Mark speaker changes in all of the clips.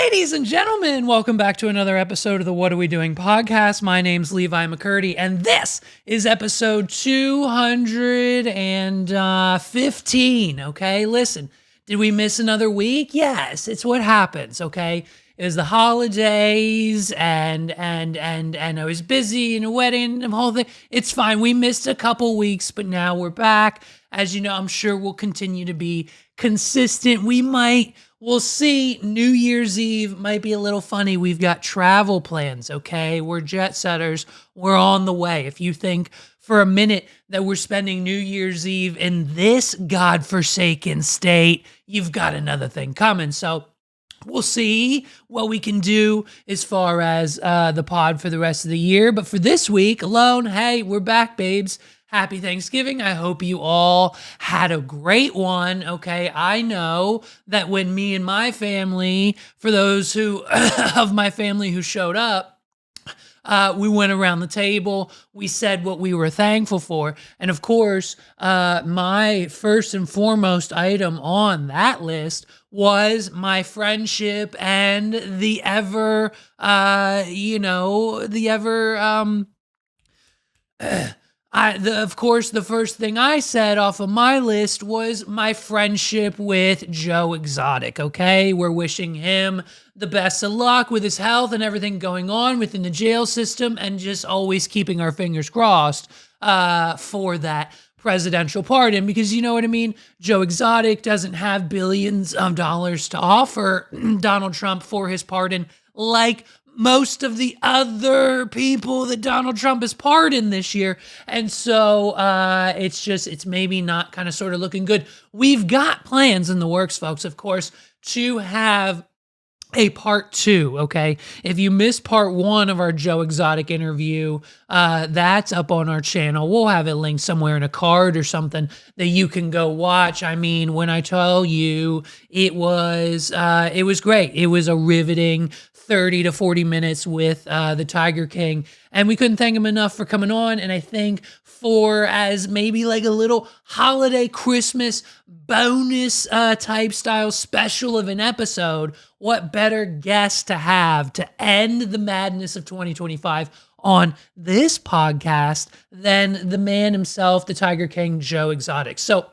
Speaker 1: Ladies and gentlemen, welcome back to another episode of the What Are We Doing podcast. My name's Levi McCurdy, and this is episode 215. Okay, listen, did we miss another week? Yes, it's what happens. Okay, it was the holidays, and I was busy in a wedding and the whole thing. It's fine. We missed a couple weeks, but now we're back. As you know, I'm sure we'll continue to be consistent. We'll see. New Year's Eve might be a little funny. We've got travel plans, okay? We're jet setters. We're on the way. If you think for a minute that we're spending New Year's Eve in this godforsaken state, you've got another thing coming. So we'll see what we can do as far as the pod for the rest of the year. But for this week alone, hey, we're back, babes. Happy Thanksgiving. I hope you all had a great one. Okay. I know that when me and my family, for those who of my family who showed up, we went around the table. We said what we were thankful for. And of course, my first and foremost item on that list was my friendship and the of course, the first thing I said off of my list was my friendship with Joe Exotic, okay? We're wishing him the best of luck with his health and everything going on within the jail system, and just always keeping our fingers crossed for that presidential pardon, because you know what I mean? Joe Exotic doesn't have billions of dollars to offer Donald Trump for his pardon like most of the other people that Donald Trump has pardoned this year. And so it's maybe not kind of sort of looking good. We've got plans in the works, folks, of course, to have a part 2, okay? If you missed part 1 of our Joe Exotic interview, that's up on our channel. We'll have it linked somewhere in a card or something that you can go watch. I mean, when I tell you it was great. It was a riveting 30 to 40 minutes with the Tiger King, and we couldn't thank him enough for coming on. And I think for as maybe like a little holiday Christmas bonus type style special of an episode, what better guest to have to end the madness of 2025 on this podcast than the man himself, the Tiger King, Joe Exotic. So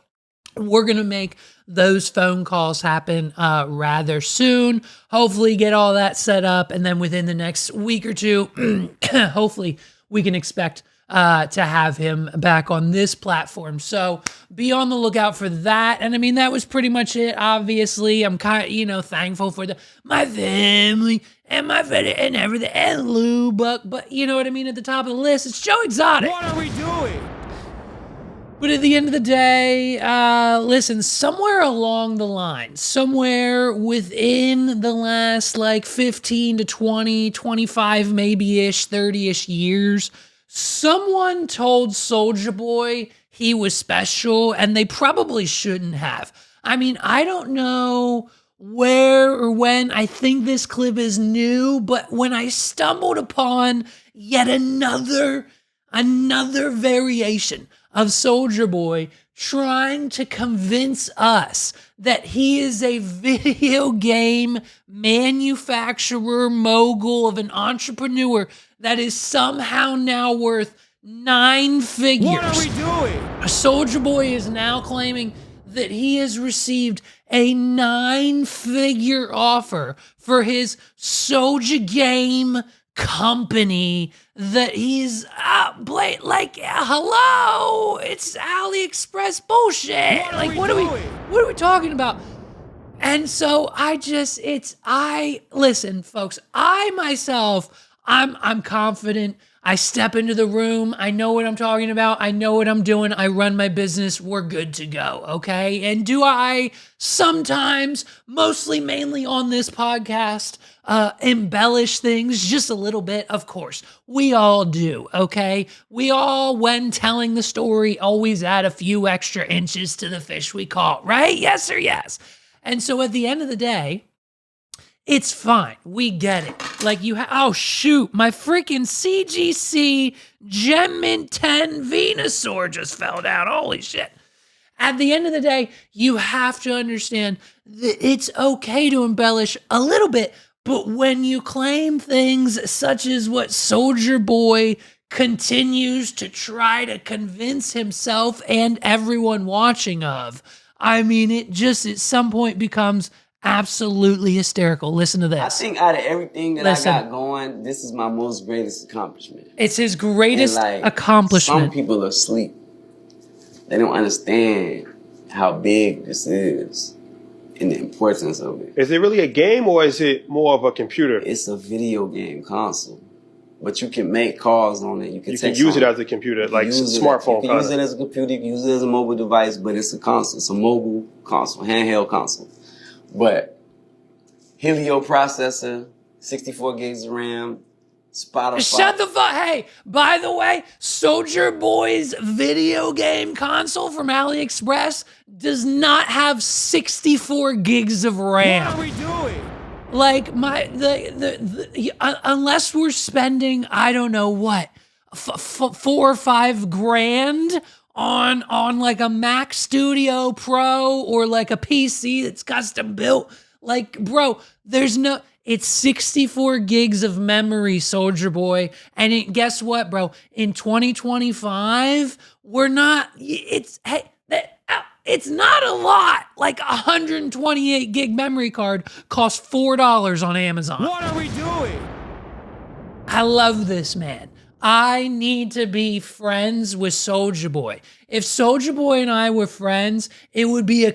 Speaker 1: we're going to make those phone calls happen rather soon. Hopefully get all that set up. And then within the next week or two, hopefully we can expect to have him back on this platform. So be on the lookout for that. And I mean, that was pretty much it. Obviously, I'm kind of, thankful for my family and my friend and everything, and Lou, but you know what I mean? At the top of the list, it's Joe Exotic.
Speaker 2: What are we doing?
Speaker 1: But at the end of the day, listen, somewhere along the line, somewhere within the last 15 to 20, 25 maybe-ish, 30-ish years, someone told Soulja Boy he was special, and they probably shouldn't have. I mean, I don't know where or when. I think this clip is new, but when I stumbled upon yet another variation of Soulja Boy trying to convince us that he is a video game manufacturer, mogul of an entrepreneur that is somehow now worth 9 figures.
Speaker 2: What are we doing?
Speaker 1: Soulja Boy is now claiming that he has received a 9-figure offer for his Soulja Game company that he's hello, it's AliExpress bullshit. What are we talking about? And so listen, folks, I myself, I'm confident. I step into the room. I know what I'm talking about. I know what I'm doing. I run my business. We're good to go. Okay. And do I sometimes, mainly on this podcast, embellish things just a little bit? Of course, we all do. Okay. We all, when telling the story, always add a few extra inches to the fish we caught, right? Yes or yes. And so at the end of the day, it's fine. We get it. Oh shoot, my freaking CGC Gem Mint 10 Venusaur just fell down. Holy shit. At the end of the day, you have to understand that it's okay to embellish a little bit, But when you claim things such as what Soulja Boy continues to try to convince himself and everyone watching of, I mean, it just at some point becomes absolutely hysterical. Listen to
Speaker 2: I
Speaker 1: this.
Speaker 2: think out of everything that
Speaker 1: Listen.
Speaker 2: I got going, this is my most greatest accomplishment.
Speaker 1: It's his greatest
Speaker 2: And, like,
Speaker 1: accomplishment.
Speaker 2: some people are asleep. They don't understand how big this is and the importance of it.
Speaker 3: Is it really a game or is it more of a computer?
Speaker 2: It's a video game console. But you can make calls on it. You can
Speaker 3: use it as a computer, like smartphone.
Speaker 2: You can use it as a computer, you can use it as a mobile device, but it's a console. It's a mobile console, handheld console. But Helio processor, 64 gigs of RAM, Spotify.
Speaker 1: Shut the fuck. Hey, by the way, Soulja Boy's video game console from AliExpress does not have 64 gigs of RAM.
Speaker 3: What are we doing?
Speaker 1: Like unless we're spending, I don't know what, $4 or $5 grand on like a Mac Studio Pro or like a PC that's custom built. Like, bro, it's 64 gigs of memory, Soulja Boy. And guess what, bro? In 2025, it's not a lot. Like 128 gig memory card costs $4 on Amazon.
Speaker 3: What are we doing?
Speaker 1: I love this man. I need to be friends with Soulja Boy. If Soulja Boy and I were friends, it would be I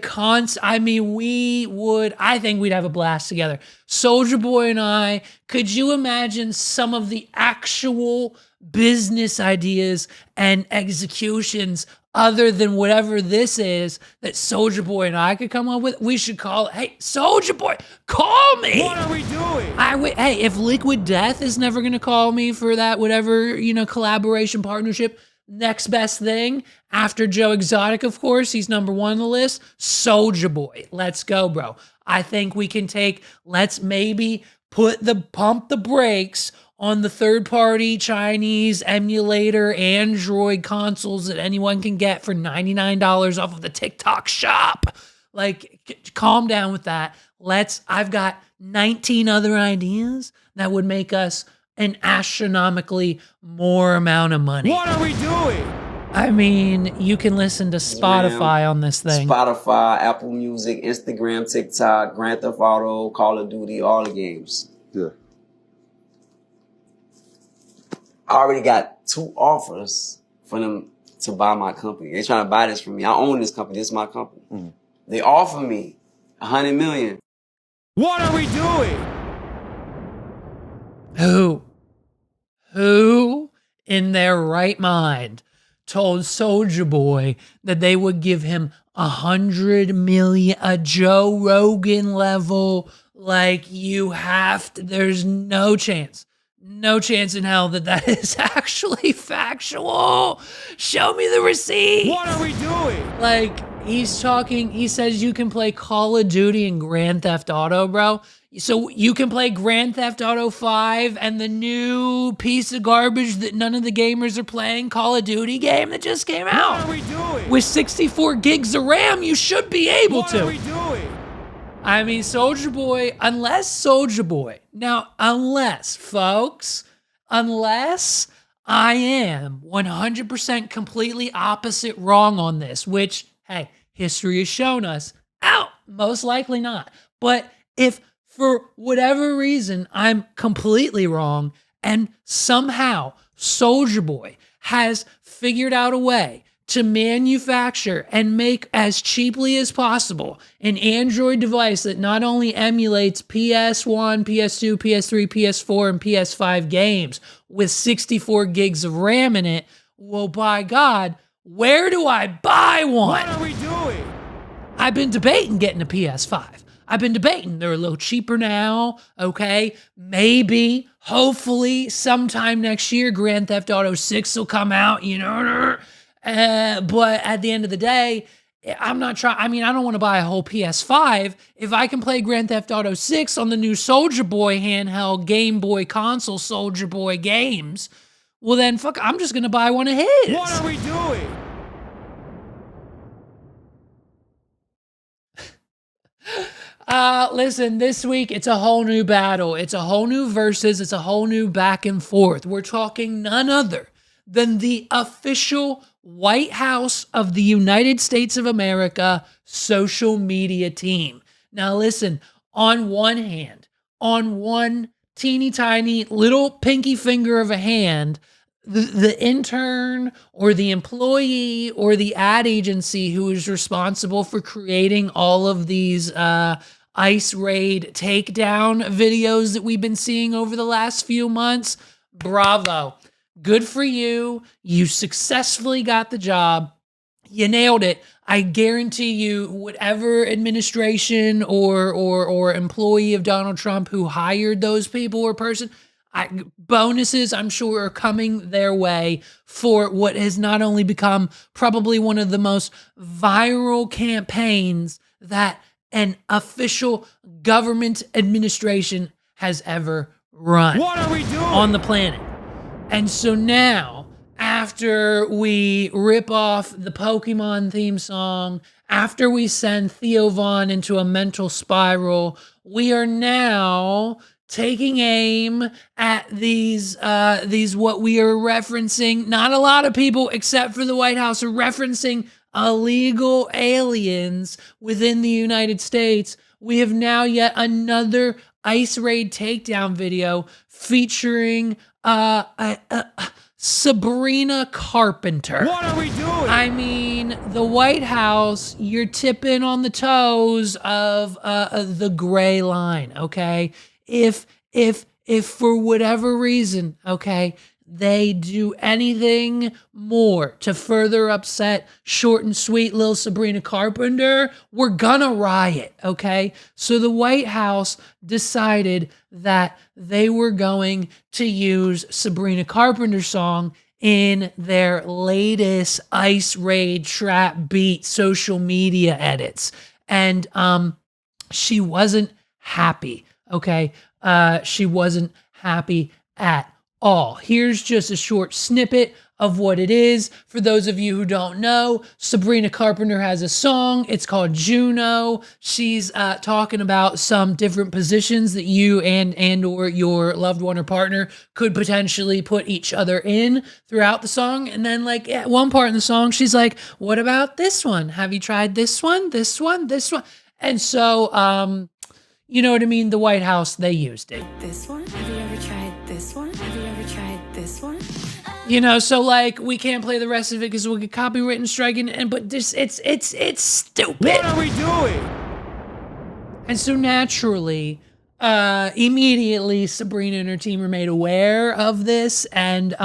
Speaker 1: think we'd have a blast together. Soulja Boy and I, could you imagine some of the actual business ideas and executions other than whatever this is that Soulja Boy and I could come up with? We should call it, hey, Soulja Boy, call me.
Speaker 3: What are we doing?
Speaker 1: Hey, if Liquid Death is never going to call me for that, whatever, collaboration partnership, next best thing after Joe Exotic, of course, he's number one on the list, Soulja Boy. Let's go, bro. I think we can let's maybe pump the brakes on the third-party Chinese emulator Android consoles that anyone can get for $99 off of the TikTok shop. Like, calm down with that. I've got 19 other ideas that would make us an astronomically more amount of money.
Speaker 3: What are we doing?
Speaker 1: I mean, you can listen to Spotify on this thing.
Speaker 2: Spotify, Apple Music, Instagram, TikTok, Grand Theft Auto, Call of Duty, all the games.
Speaker 3: Yeah.
Speaker 2: I already got 2 offers for them to buy my company. They're trying to buy this from me. I own this company. This is my company. Mm-hmm. They offer me $100 million.
Speaker 3: What are we doing?
Speaker 1: Who in their right mind told Soulja Boy that they would give him $100 million, a Joe Rogan level? Like, there's no chance. No chance in hell that is actually factual. Show me the receipt.
Speaker 3: What are we doing?
Speaker 1: Like, he says you can play Call of Duty and Grand Theft Auto, bro. So you can play Grand Theft Auto 5 and the new piece of garbage that none of the gamers are playing, Call of Duty game that just came out.
Speaker 3: What are we doing?
Speaker 1: With 64 gigs of RAM, you should be able to.
Speaker 3: What are we doing?
Speaker 1: I mean, Soulja Boy, unless I am 100% completely opposite wrong on this, which, hey, history has shown us, most likely not. But if for whatever reason I'm completely wrong and somehow Soulja Boy has figured out a way to manufacture and make as cheaply as possible an Android device that not only emulates PS1, PS2, PS3, PS4, and PS5 games with 64 gigs of RAM in it, well, by God, where do I buy one?
Speaker 3: What are we doing?
Speaker 1: I've been debating getting a PS5. I've been debating. They're a little cheaper now, okay? Maybe, hopefully, sometime next year, Grand Theft Auto 6 will come out, but at the end of the day, I'm not trying. I mean, I don't want to buy a whole PS5. If I can play Grand Theft Auto 6 on the new Soulja Boy handheld Game Boy console Soulja Boy games, well then, I'm just going to buy one of his.
Speaker 3: What are we doing?
Speaker 1: Listen, this week it's a whole new battle. It's a whole new versus. It's a whole new back and forth. We're talking none other than the official White House of the United States of America social media team. Now, listen, on one hand, on one teeny tiny little pinky finger of a hand, the intern or the employee or the ad agency who is responsible for creating all of these ICE raid takedown videos that we've been seeing over the last few months, bravo. Good for you. You successfully got the job. You nailed it. I guarantee you, whatever administration or employee of Donald Trump who hired those people or person, bonuses, I'm sure, are coming their way for what has not only become probably one of the most viral campaigns that an official government administration has ever run.
Speaker 3: What are we doing?
Speaker 1: On the planet. And so now, after we rip off the Pokemon theme song, after we send Theo Von into a mental spiral, we are now taking aim at these what we are referencing. Not a lot of people, except for the White House, are referencing illegal aliens within the United States. We have now yet another ICE raid takedown video featuring Sabrina Carpenter.
Speaker 3: What are we doing?
Speaker 1: I mean, the White House, you're tipping on the toes of the gray line, okay? If for whatever reason, okay, they do anything more to further upset short and sweet little Sabrina Carpenter, we're gonna riot, okay? So the White House decided that they were going to use Sabrina Carpenter's song in their latest ICE raid trap beat social media edits. And she wasn't happy, okay? She wasn't happy at all. Here's just a short snippet of what it is. For those of you who don't know, Sabrina Carpenter has a song. It's called Juno. She's talking about some different positions that you and or your loved one or partner could potentially put each other in throughout the song. And then like at one part in the song, she's like, what about this one? Have you tried this one? This one? This one? And so, you know what I mean? The White House, they used it.
Speaker 4: This one? Have you ever tried this one? Have you ever tried this one?
Speaker 1: You know, so like we can't play the rest of it because we'll get copyright striking. And but this, it's stupid.
Speaker 3: What are we doing?
Speaker 1: And so naturally, immediately Sabrina and her team are made aware of this, and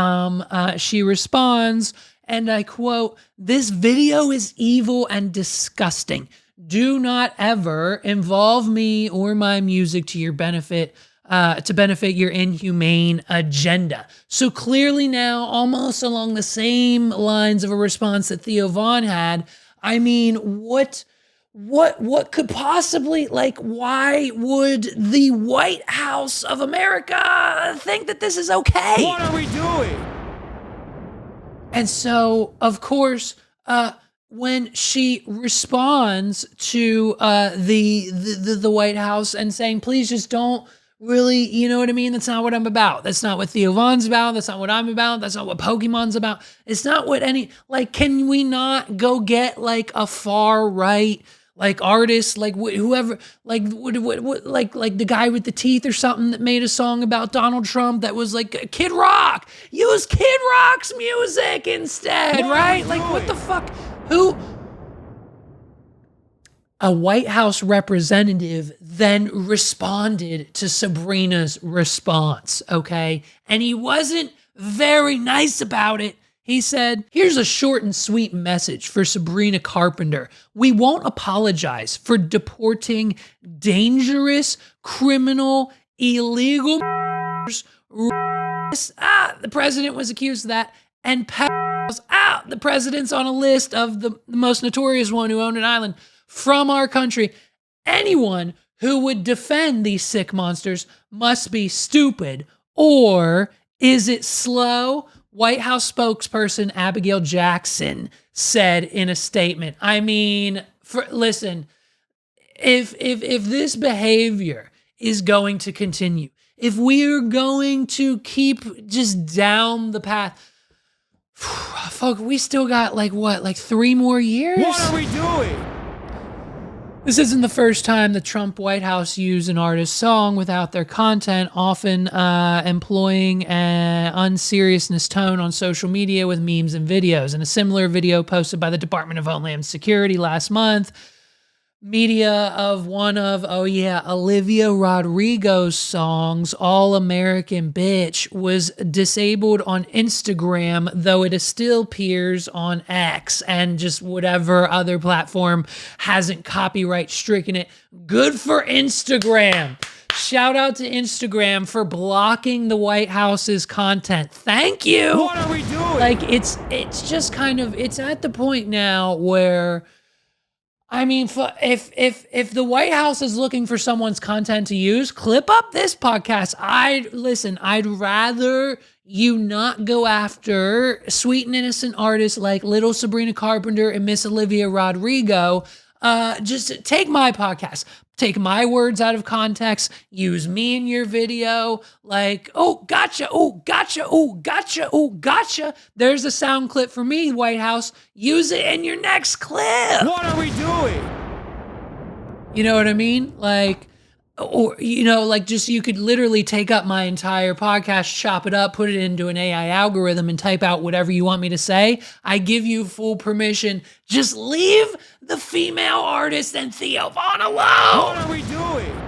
Speaker 1: she responds, and I quote, "This video is evil and disgusting. Do not ever involve me or my music to your benefit, to benefit your inhumane agenda." So clearly now, almost along the same lines of a response that Theo Von had, I mean, what could possibly, like, why would the White House of America think that this is okay?
Speaker 3: What are we doing?
Speaker 1: And so, of course, when she responds to the White House and saying, please just don't really, you know what I mean? That's not what I'm about. That's not what Theo Von's about. That's not what I'm about. That's not what Pokemon's about. It's not what any, like, can we not go get like a far right, like artist, like whoever, like like the guy with the teeth or something that made a song about Donald Trump that was like Kid Rock. Use Kid Rock's music instead, right? Like what the fuck? Who? A White House representative then responded to Sabrina's response, okay? And he wasn't very nice about it. He said, here's a short and sweet message for Sabrina Carpenter. We won't apologize for deporting dangerous, criminal, illegal the president was accused of that, and the president's on a list of the most notorious one who owned an island from our country. Anyone who would defend these sick monsters must be stupid, or is it slow? White House spokesperson Abigail Jackson said in a statement. I mean, listen, if this behavior is going to continue, if we're going to keep just down the path, fuck, we still got like 3 more years?
Speaker 3: What are we doing?
Speaker 1: This isn't the first time the Trump White House used an artist's song without their content, often employing an unseriousness tone on social media with memes and videos. In a similar video posted by the Department of Homeland Security last month, media of one of, Olivia Rodrigo's songs, All American Bitch, was disabled on Instagram, though it still appears on X and just whatever other platform hasn't copyright stricken it. Good for Instagram. Shout out to Instagram for blocking the White House's content. Thank you.
Speaker 3: What are we doing?
Speaker 1: Like, it's just kind of, it's at the point now where, I mean, if the White House is looking for someone's content to use, clip up this podcast. I'd rather you not go after sweet and innocent artists like little Sabrina Carpenter and Miss Olivia Rodrigo. Just take my podcast, take my words out of context, use me in your video, like, oh, gotcha, oh, gotcha, oh, gotcha, oh, gotcha. There's a sound clip for me, White House. Use it in your next clip.
Speaker 3: What are we doing?
Speaker 1: You know what I mean? Like, or, just you could literally take up my entire podcast, chop it up, put it into an AI algorithm and type out whatever you want me to say. I give you full permission. Just leave the female artist and Theo Von alone.
Speaker 3: What are we doing?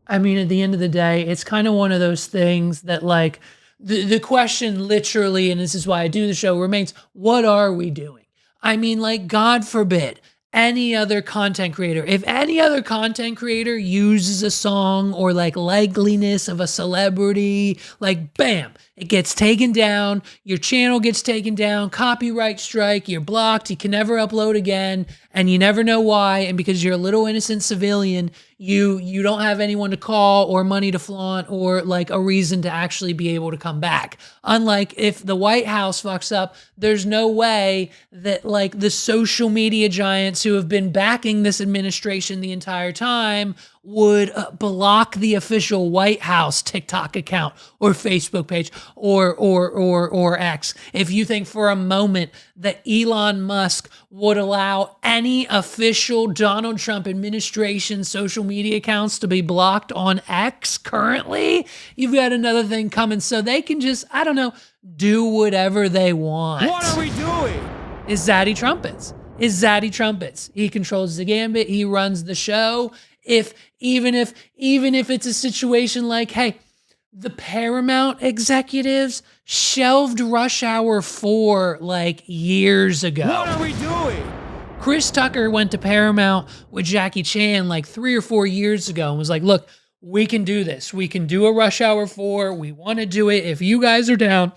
Speaker 1: I mean, at the end of the day, it's kind of one of those things that, like, the question literally, and this is why I do the show, remains, what are we doing? I mean, like, God forbid, any other content creator, if any other content creator uses a song or like likeliness of a celebrity, like, bam, it gets taken down, your channel gets taken down, copyright strike, you're blocked, you can never upload again, and you never know why, and because you're a little innocent civilian, you don't have anyone to call or money to flaunt or like a reason to actually be able to come back. Unlike if the White House fucks up, there's no way that like the social media giants who have been backing this administration the entire time would block the official White House TikTok account or Facebook page or X. If you think for a moment that Elon Musk would allow any official Donald Trump administration social media accounts to be blocked on X currently, you've got another thing coming. So they can just, I don't know, do whatever they want.
Speaker 3: What are we doing?
Speaker 1: Is Zaddy Trumpets. He controls the gambit. He runs the show. Even if it's a situation like, hey, the Paramount executives shelved Rush Hour 4 like years ago.
Speaker 3: What are we doing?
Speaker 1: Chris Tucker went to Paramount with Jackie Chan like 3 or 4 years ago and was like, look, we can do this. We can do a Rush Hour 4. We want to do it. If you guys are down,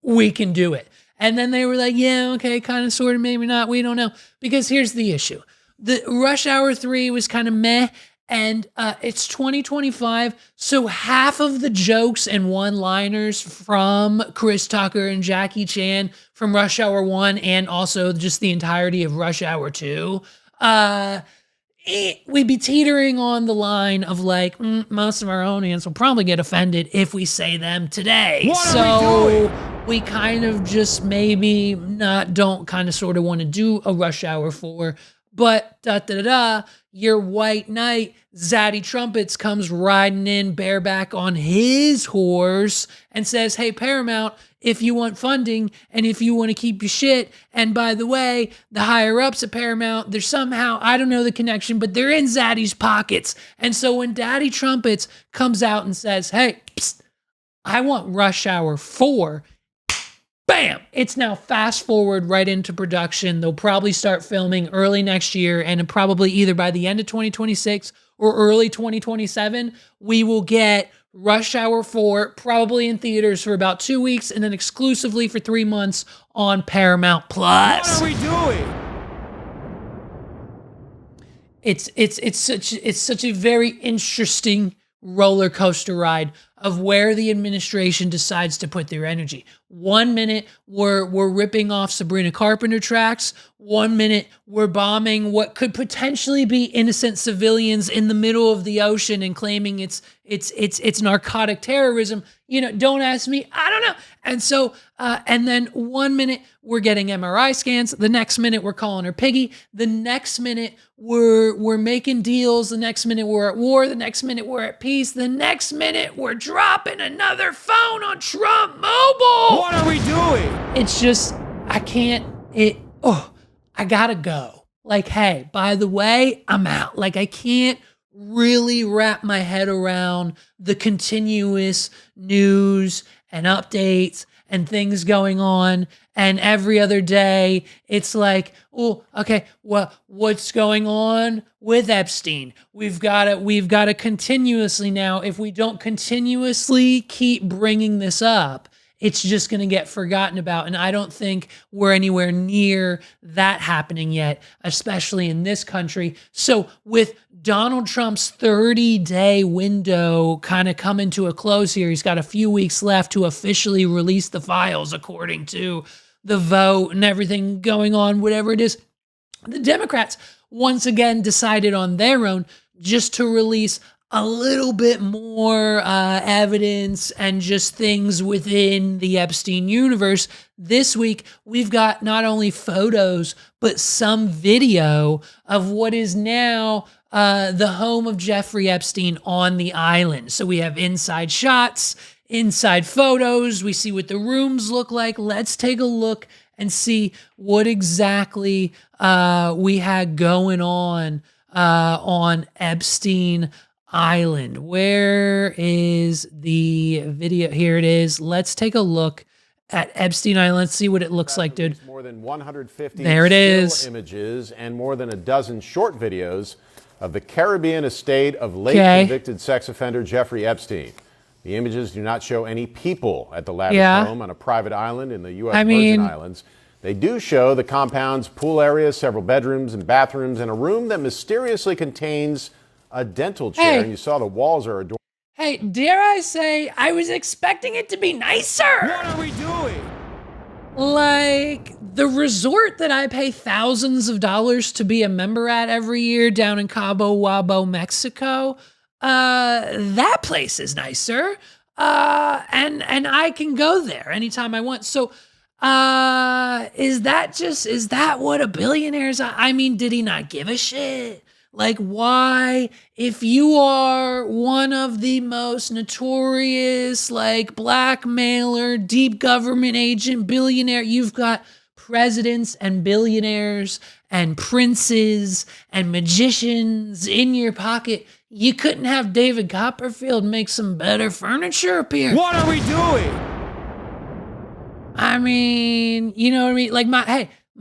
Speaker 1: we can do it. And then they were like, yeah, okay, kind of, sort of, maybe not. We don't know. Because here's the issue. The Rush Hour 3 was kind of meh. And it's 2025, so half of the jokes and one-liners from Chris Tucker and Jackie Chan from Rush Hour 1 and also just the entirety of Rush Hour 2, we'd be teetering on the line of like, most of our audience will probably get offended if we say them today.
Speaker 3: What are we doing?
Speaker 1: We kind of just maybe don't kind of sort of want to do a Rush Hour 4. But your white knight, Zaddy Trumpets, comes riding in bareback on his horse and says, hey, Paramount, if you want funding and if you want to keep your shit, and by the way, the higher ups at Paramount, they're somehow, I don't know the connection, but they're in Zaddy's pockets. And so when Daddy Trumpets comes out and says, hey, psst, I want Rush Hour 4, bam! It's now fast forward right into production. They'll probably start filming early next year, and probably either by the end of 2026 or early 2027, we will get Rush Hour 4, probably in theaters for about 2 weeks, and then exclusively for 3 months on Paramount Plus.
Speaker 3: What are we doing?
Speaker 1: It's such a very interesting roller coaster ride. of where the administration decides to put their energy. 1 minute we're ripping off Sabrina Carpenter tracks. 1 minute we're bombing what could potentially be innocent civilians in the middle of the ocean and claiming it's narcotic terrorism. You know, don't ask me. I don't know. And so, and then 1 minute we're getting MRI scans. The next minute we're calling her Piggy. The next minute we're making deals. The next minute we're at war. The next minute we're at peace. The next minute we're dropping another phone on Trump Mobile.
Speaker 3: What are we doing?
Speaker 1: It's just, I can't, I gotta go. Like, hey, by the way, I'm out. Like, I can't really wrap my head around the continuous news and updates and things going on. And every other day, it's like, oh, okay, well, what's going on with Epstein? We've got to continuously now, if we don't continuously keep bringing this up, it's just going to get forgotten about. And I don't think we're anywhere near that happening yet, especially in this country. So with Donald Trump's 30-day window kind of coming to a close here, he's got a few weeks left to officially release the files according to the vote and everything going on, whatever it is. The Democrats once again decided on their own just to release a little bit more evidence and just things within the Epstein universe. This week, we've got not only photos, but some video of what is now the home of Jeffrey Epstein on the island. So we have inside shots, inside photos. We see what the rooms look like. Let's take a look and see what exactly we had going on Epstein Island. Where is the video? Here it is. Let's take a look at Epstein Island. Let's see what it looks like, dude.
Speaker 5: More than 150
Speaker 1: there it is.
Speaker 5: still images and more than a dozen short videos of the Caribbean estate of late convicted sex offender Jeffrey Epstein. The images do not show any people at the lavish home on a private island in the U.S. Virgin Islands. They do show the compound's pool area, several bedrooms and bathrooms, and a room that mysteriously contains a dental chair.
Speaker 1: Hey.
Speaker 5: And you saw the walls are adorned.
Speaker 1: Hey, dare I say, I was expecting it to be nicer.
Speaker 3: What are we doing?
Speaker 1: Like the resort that I pay thousands of dollars to be a member at every year down in Cabo Wabo, Mexico. That place is nicer. And I can go there anytime I want. So, is that what a billionaire's? I mean, did he not give a shit? Like, why, if you are one of the most notorious, like, blackmailer, deep government agent, billionaire, you've got presidents and billionaires and princes and magicians in your pocket, you couldn't have David Copperfield make some better furniture appear?
Speaker 3: What are we doing?
Speaker 1: I mean, you know what I mean? Like,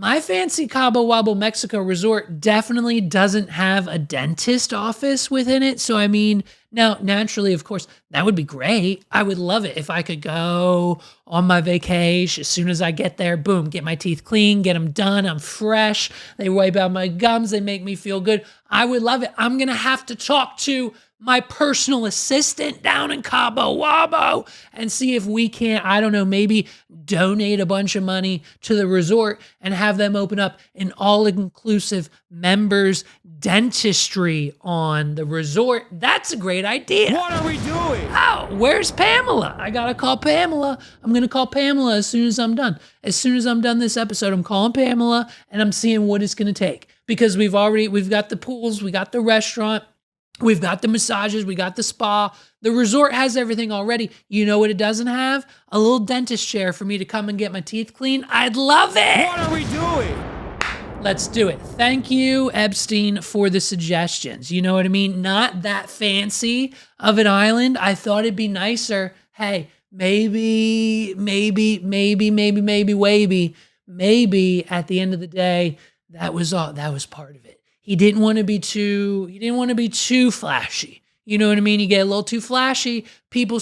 Speaker 1: my fancy Cabo Wabo, Mexico resort definitely doesn't have a dentist office within it. So, I mean, now, naturally, of course, that would be great. I would love it if I could go on my vacation. As soon as I get there, boom, get my teeth clean, get them done. I'm fresh. They wipe out my gums. They make me feel good. I would love it. I'm going to have to talk to my personal assistant down in Cabo Wabo and see if we can't, I don't know, maybe donate a bunch of money to the resort and have them open up an all-inclusive members dentistry on the resort. That's a great idea.
Speaker 3: What are we doing?
Speaker 1: Oh, where's Pamela? I gotta call Pamela. I'm gonna call Pamela as soon as I'm done. As soon as I'm done this episode, I'm calling Pamela and I'm seeing what it's gonna take. Because we've got the pools, we got the restaurant, we've got the massages, we got the spa. The resort has everything already. You know what it doesn't have? A little dentist chair for me to come and get my teeth clean. I'd love it.
Speaker 3: What are we doing?
Speaker 1: Let's do it. Thank you, Epstein, for the suggestions. You know what I mean? Not that fancy of an island. I thought it'd be nicer. Hey, maybe at the end of the day, that was all. That was part of it. He didn't want to be too flashy. You know what I mean? You get a little too flashy. People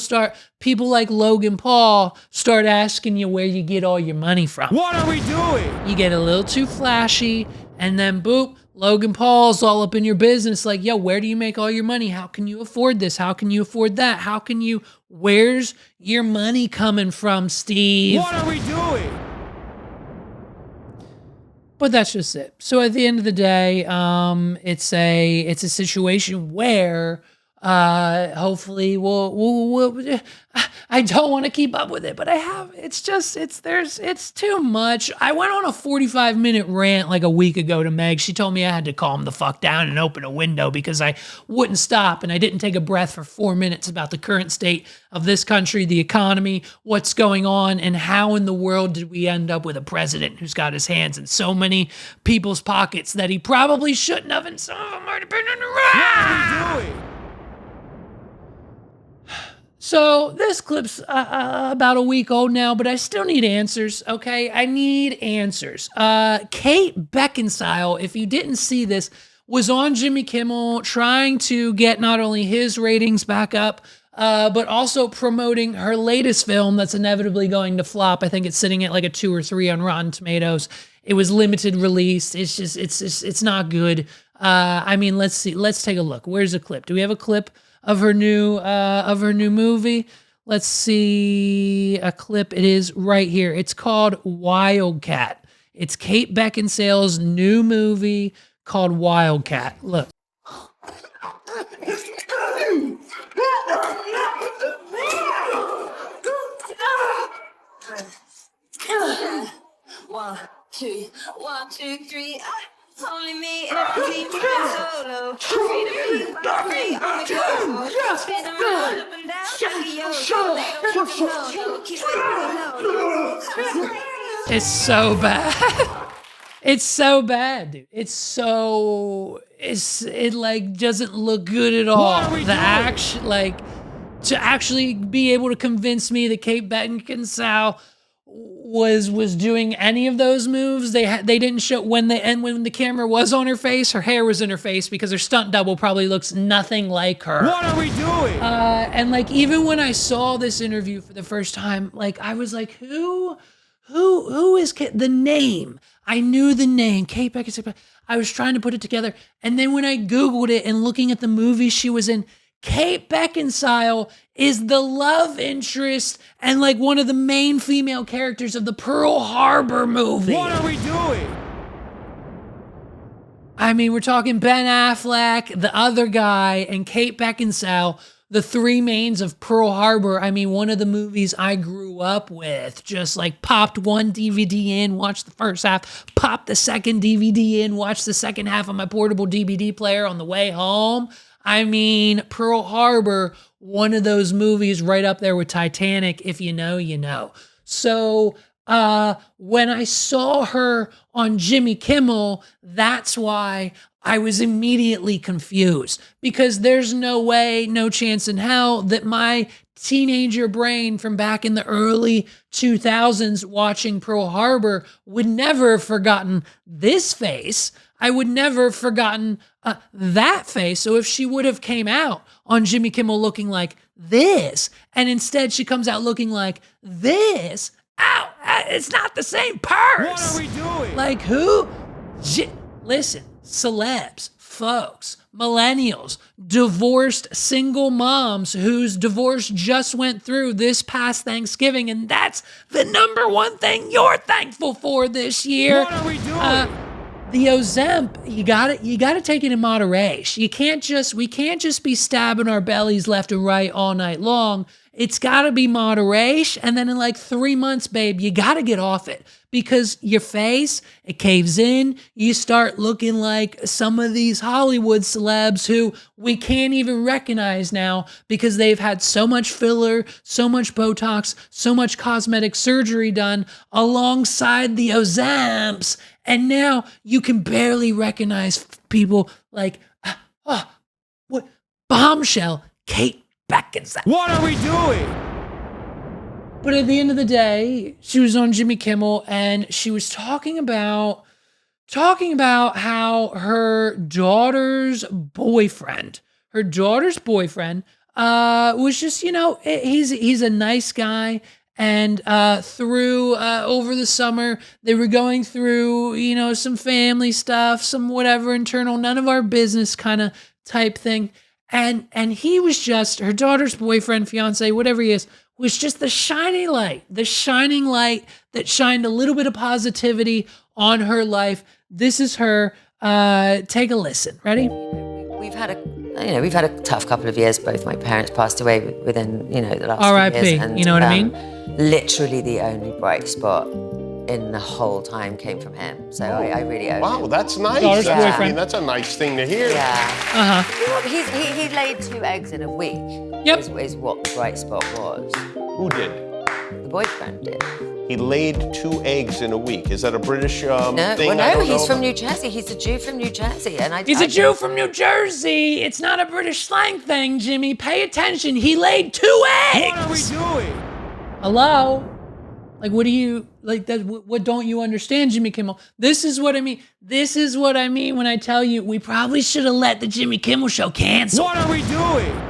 Speaker 1: like Logan Paul start asking you where you get all your money from.
Speaker 3: What are we doing?
Speaker 1: You get a little too flashy, and then boop, Logan Paul's all up in your business, like, yo, where do you make all your money? How can you afford this? How can you afford that? Where's your money coming from, Steve?
Speaker 3: What are we doing?
Speaker 1: But that's just it. So at the end of the day, it's a situation where hopefully we'll I don't want to keep up with it, but I have. It's too much. I went on a 45-minute rant like a week ago to Meg. She told me I had to calm the fuck down and open a window because I wouldn't stop and I didn't take a breath for 4 minutes about the current state of this country, the economy, what's going on, and how in the world did we end up with a president who's got his hands in so many people's pockets that he probably shouldn't have, and some of them might have been in the right.
Speaker 3: What are we doing?
Speaker 1: So this clip's about a week old now, but I still need answers, okay? I need answers. Kate Beckinsale, if you didn't see this, was on Jimmy Kimmel trying to get not only his ratings back up, but also promoting her latest film that's inevitably going to flop. I think it's sitting at like a 2 or 3 on Rotten Tomatoes. It was limited release. It's not good. I mean, let's see. Let's take a look. Where's the clip? Do we have a clip of her new movie? Let's see a clip. It is right here. It's called Wildcat. It's Kate Beckinsale's new movie called Wildcat. Look.
Speaker 4: One, two, three. Only me and the team solo. Free to be free on the go. Spin around up and down like a yo-yo. Keep it low.
Speaker 1: It's so bad. It's so bad, dude. It like doesn't look good at all. To actually be able to convince me that Kate Beckinsale was doing any of those moves. They didn't show when the camera was on her face, her hair was in her face because her stunt double probably looks nothing like her.
Speaker 3: What are we doing?
Speaker 1: And like even when I saw this interview for the first time, like I was like, who is the name? I knew the name, Kate Beckinsale. I was trying to put it together, and then when I Googled it and looking at the movies she was in, Kate Beckinsale is the love interest and like one of the main female characters of the Pearl Harbor movie.
Speaker 3: What are we doing?
Speaker 1: I mean, we're talking Ben Affleck, the other guy, and Kate Beckinsale, the three mains of Pearl Harbor. I mean, one of the movies I grew up with. Just like popped one DVD in, watched the first half, popped the second DVD in, watched the second half on my portable DVD player on the way home. I mean, Pearl Harbor, one of those movies right up there with Titanic. If you know, you know. So when I saw her on Jimmy Kimmel, that's why I was immediately confused, because there's no way, no chance in hell that my teenager brain from back in the early 2000s watching Pearl Harbor would never have forgotten this face. I would never have forgotten that face. So if she would have came out on Jimmy Kimmel looking like this, and instead she comes out looking like this, ow, it's not the same purse.
Speaker 3: What are we doing?
Speaker 1: Like who? Listen, celebs, folks, millennials, divorced single moms whose divorce just went through this past Thanksgiving, and that's the number one thing you're thankful for this year.
Speaker 3: What are we doing?
Speaker 1: The Ozemp, you gotta take it in moderation. We can't just be stabbing our bellies left and right all night long. It's gotta be moderation. And then in like 3 months, babe, you gotta get off it, because your face, it caves in. You start looking like some of these Hollywood celebs who we can't even recognize now because they've had so much filler, so much Botox, so much cosmetic surgery done alongside the Ozemps. And now you can barely recognize people like, what? Bombshell, Kate Beckinsale.
Speaker 3: What are we doing?
Speaker 1: But at the end of the day, she was on Jimmy Kimmel and she was talking about how her daughter's boyfriend was just, he's a nice guy. And through over the summer, they were going through, you know, some family stuff, some whatever internal, none of our business kind of type thing. And he was just her daughter's boyfriend, fiance, whatever he is, was just the shining light that shined a little bit of positivity on her life. This is her. Take a listen. Ready?
Speaker 6: We've had a tough couple of years. Both my parents passed away within, the last
Speaker 1: R.I.P.
Speaker 6: few years. And,
Speaker 1: you know what I mean?
Speaker 6: Literally the only bright spot in the whole time came from him. So I really owe him.
Speaker 7: Wow, that's nice.
Speaker 1: Daughter's
Speaker 7: I
Speaker 1: boyfriend.
Speaker 7: mean, that's a nice thing to hear.
Speaker 6: Yeah. He laid 2 eggs in a week.
Speaker 1: Yep.
Speaker 6: Is what the bright spot was.
Speaker 7: Who did?
Speaker 6: The boyfriend did.
Speaker 7: He laid 2 eggs in a week. Is that a British thing?
Speaker 6: Well,
Speaker 7: I
Speaker 6: no,
Speaker 7: don't
Speaker 6: he's
Speaker 7: know
Speaker 6: from
Speaker 7: about?
Speaker 6: New Jersey. He's a Jew from New Jersey, and
Speaker 1: He's a Jew from New Jersey. It's not a British slang thing, Jimmy. Pay attention. He laid 2 eggs.
Speaker 3: What are we doing?
Speaker 1: Hello? Like, what do you, like, that? What don't you understand, Jimmy Kimmel? This is what I mean. This is what I mean when I tell you we probably should have let the Jimmy Kimmel Show cancel.
Speaker 3: What are we doing?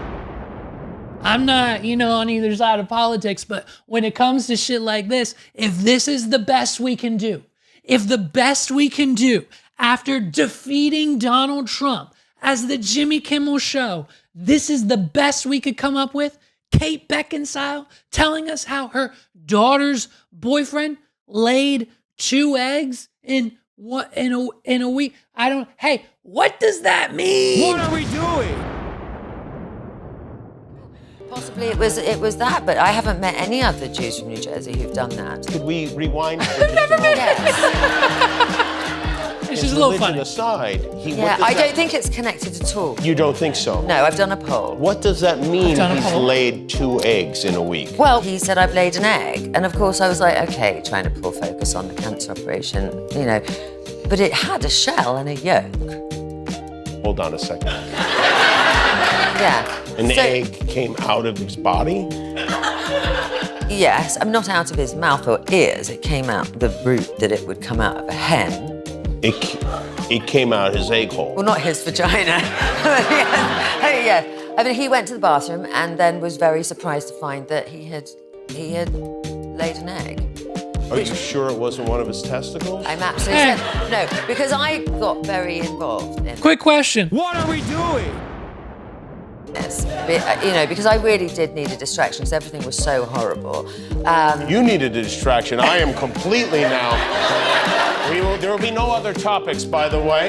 Speaker 1: I'm not, on either side of politics, but when it comes to shit like this, if this is the best we can do, if the best we can do after defeating Donald Trump as the Jimmy Kimmel Show, this is the best we could come up with, Kate Beckinsale telling us how her daughter's boyfriend laid 2 eggs in a week. Hey, what does that mean?
Speaker 3: What are we doing?
Speaker 6: Possibly it was that, but I haven't met any other Jews from New Jersey who've done that.
Speaker 7: Could we rewind for just a moment?
Speaker 6: Yes.
Speaker 1: It's just a little
Speaker 7: Religion
Speaker 1: funny.
Speaker 7: aside, what
Speaker 6: Yeah,
Speaker 7: does
Speaker 6: I
Speaker 7: that-
Speaker 6: don't think it's connected at all.
Speaker 7: You don't think so?
Speaker 6: No, I've done a poll.
Speaker 7: What does that mean?
Speaker 1: done a
Speaker 7: He's
Speaker 1: poll.
Speaker 7: laid 2 eggs in a week.
Speaker 6: Well, he said I've laid an egg, and of course I was like, okay, trying to pull focus on the cancer operation, but it had a shell and a yolk.
Speaker 7: Hold on a second.
Speaker 6: Yeah.
Speaker 7: An
Speaker 6: So-
Speaker 7: egg came out of his body?
Speaker 6: Yes, I'm not out of his mouth or ears. It came out the route that it would come out of a hen.
Speaker 7: It came out his egg hole.
Speaker 6: Well, not his vagina. Yeah. I mean, he went to the bathroom and then was very surprised to find that he had laid an egg.
Speaker 7: Are you sure it wasn't one of his testicles?
Speaker 6: I'm absolutely certain. No, because I got very involved in
Speaker 1: Quick question.
Speaker 3: What are we doing?
Speaker 6: this, because I really did need a distraction because everything was so horrible.
Speaker 7: You needed a distraction. I am completely now. There will be no other topics, by the way.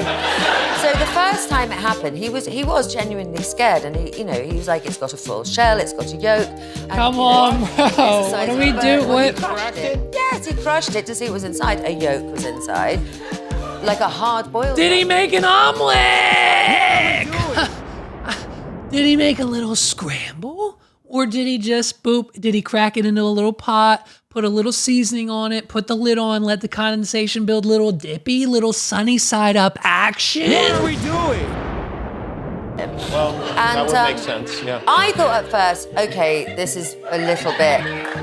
Speaker 6: So the first time it happened, he was genuinely scared, and he was like, "It's got a full shell, it's got a yolk." And,
Speaker 1: Come on, bro.
Speaker 6: it's the size
Speaker 1: What do
Speaker 6: of
Speaker 1: we
Speaker 6: a bird.
Speaker 1: do?
Speaker 6: Well,
Speaker 1: What?
Speaker 6: he crushed it. Yes, he crushed it to see what was inside. A yolk was inside, like a hard-boiled.
Speaker 1: Did he
Speaker 6: yolk.
Speaker 1: make an omelet? Did he make a little scramble? Or did he just did he crack it into a little pot, put a little seasoning on it, put the lid on, let the condensation build little dippy, little sunny side up action?
Speaker 3: What are we doing?
Speaker 7: Well, that
Speaker 6: And,
Speaker 7: would make sense, yeah.
Speaker 6: I thought at first, okay, this is a little bit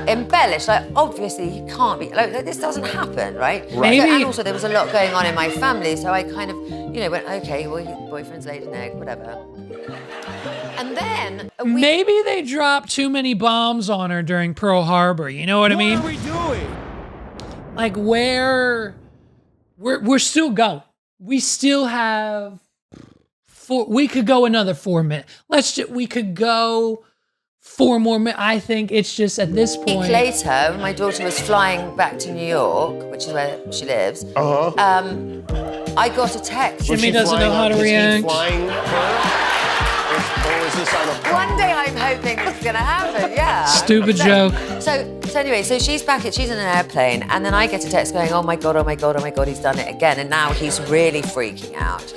Speaker 6: embellished. Like, obviously, he can't be. Like, this doesn't happen, right?
Speaker 1: Maybe-
Speaker 6: So, and also, there was a lot going on in my family, so I kind of, went, okay, well, his boyfriend's laid an egg, whatever. And then a week
Speaker 1: Maybe they dropped too many bombs on her during Pearl Harbor. You know what I mean?
Speaker 3: What are we doing?
Speaker 1: Like we're still going. We still have we could go another 4 minutes. We could go 4 more minutes. I think it's just at this
Speaker 6: week
Speaker 1: point.
Speaker 6: later, when my daughter was flying back to New York, which is where she lives, I got a text.
Speaker 1: Jimmy doesn't know how to react.
Speaker 7: Is he flying her? Or is this on a
Speaker 6: One day I'm hoping it's gonna happen, yeah.
Speaker 1: Stupid joke.
Speaker 6: So anyway, so she's back, she's in an airplane, and then I get a text going, oh my God, he's done it again. And now he's really freaking out.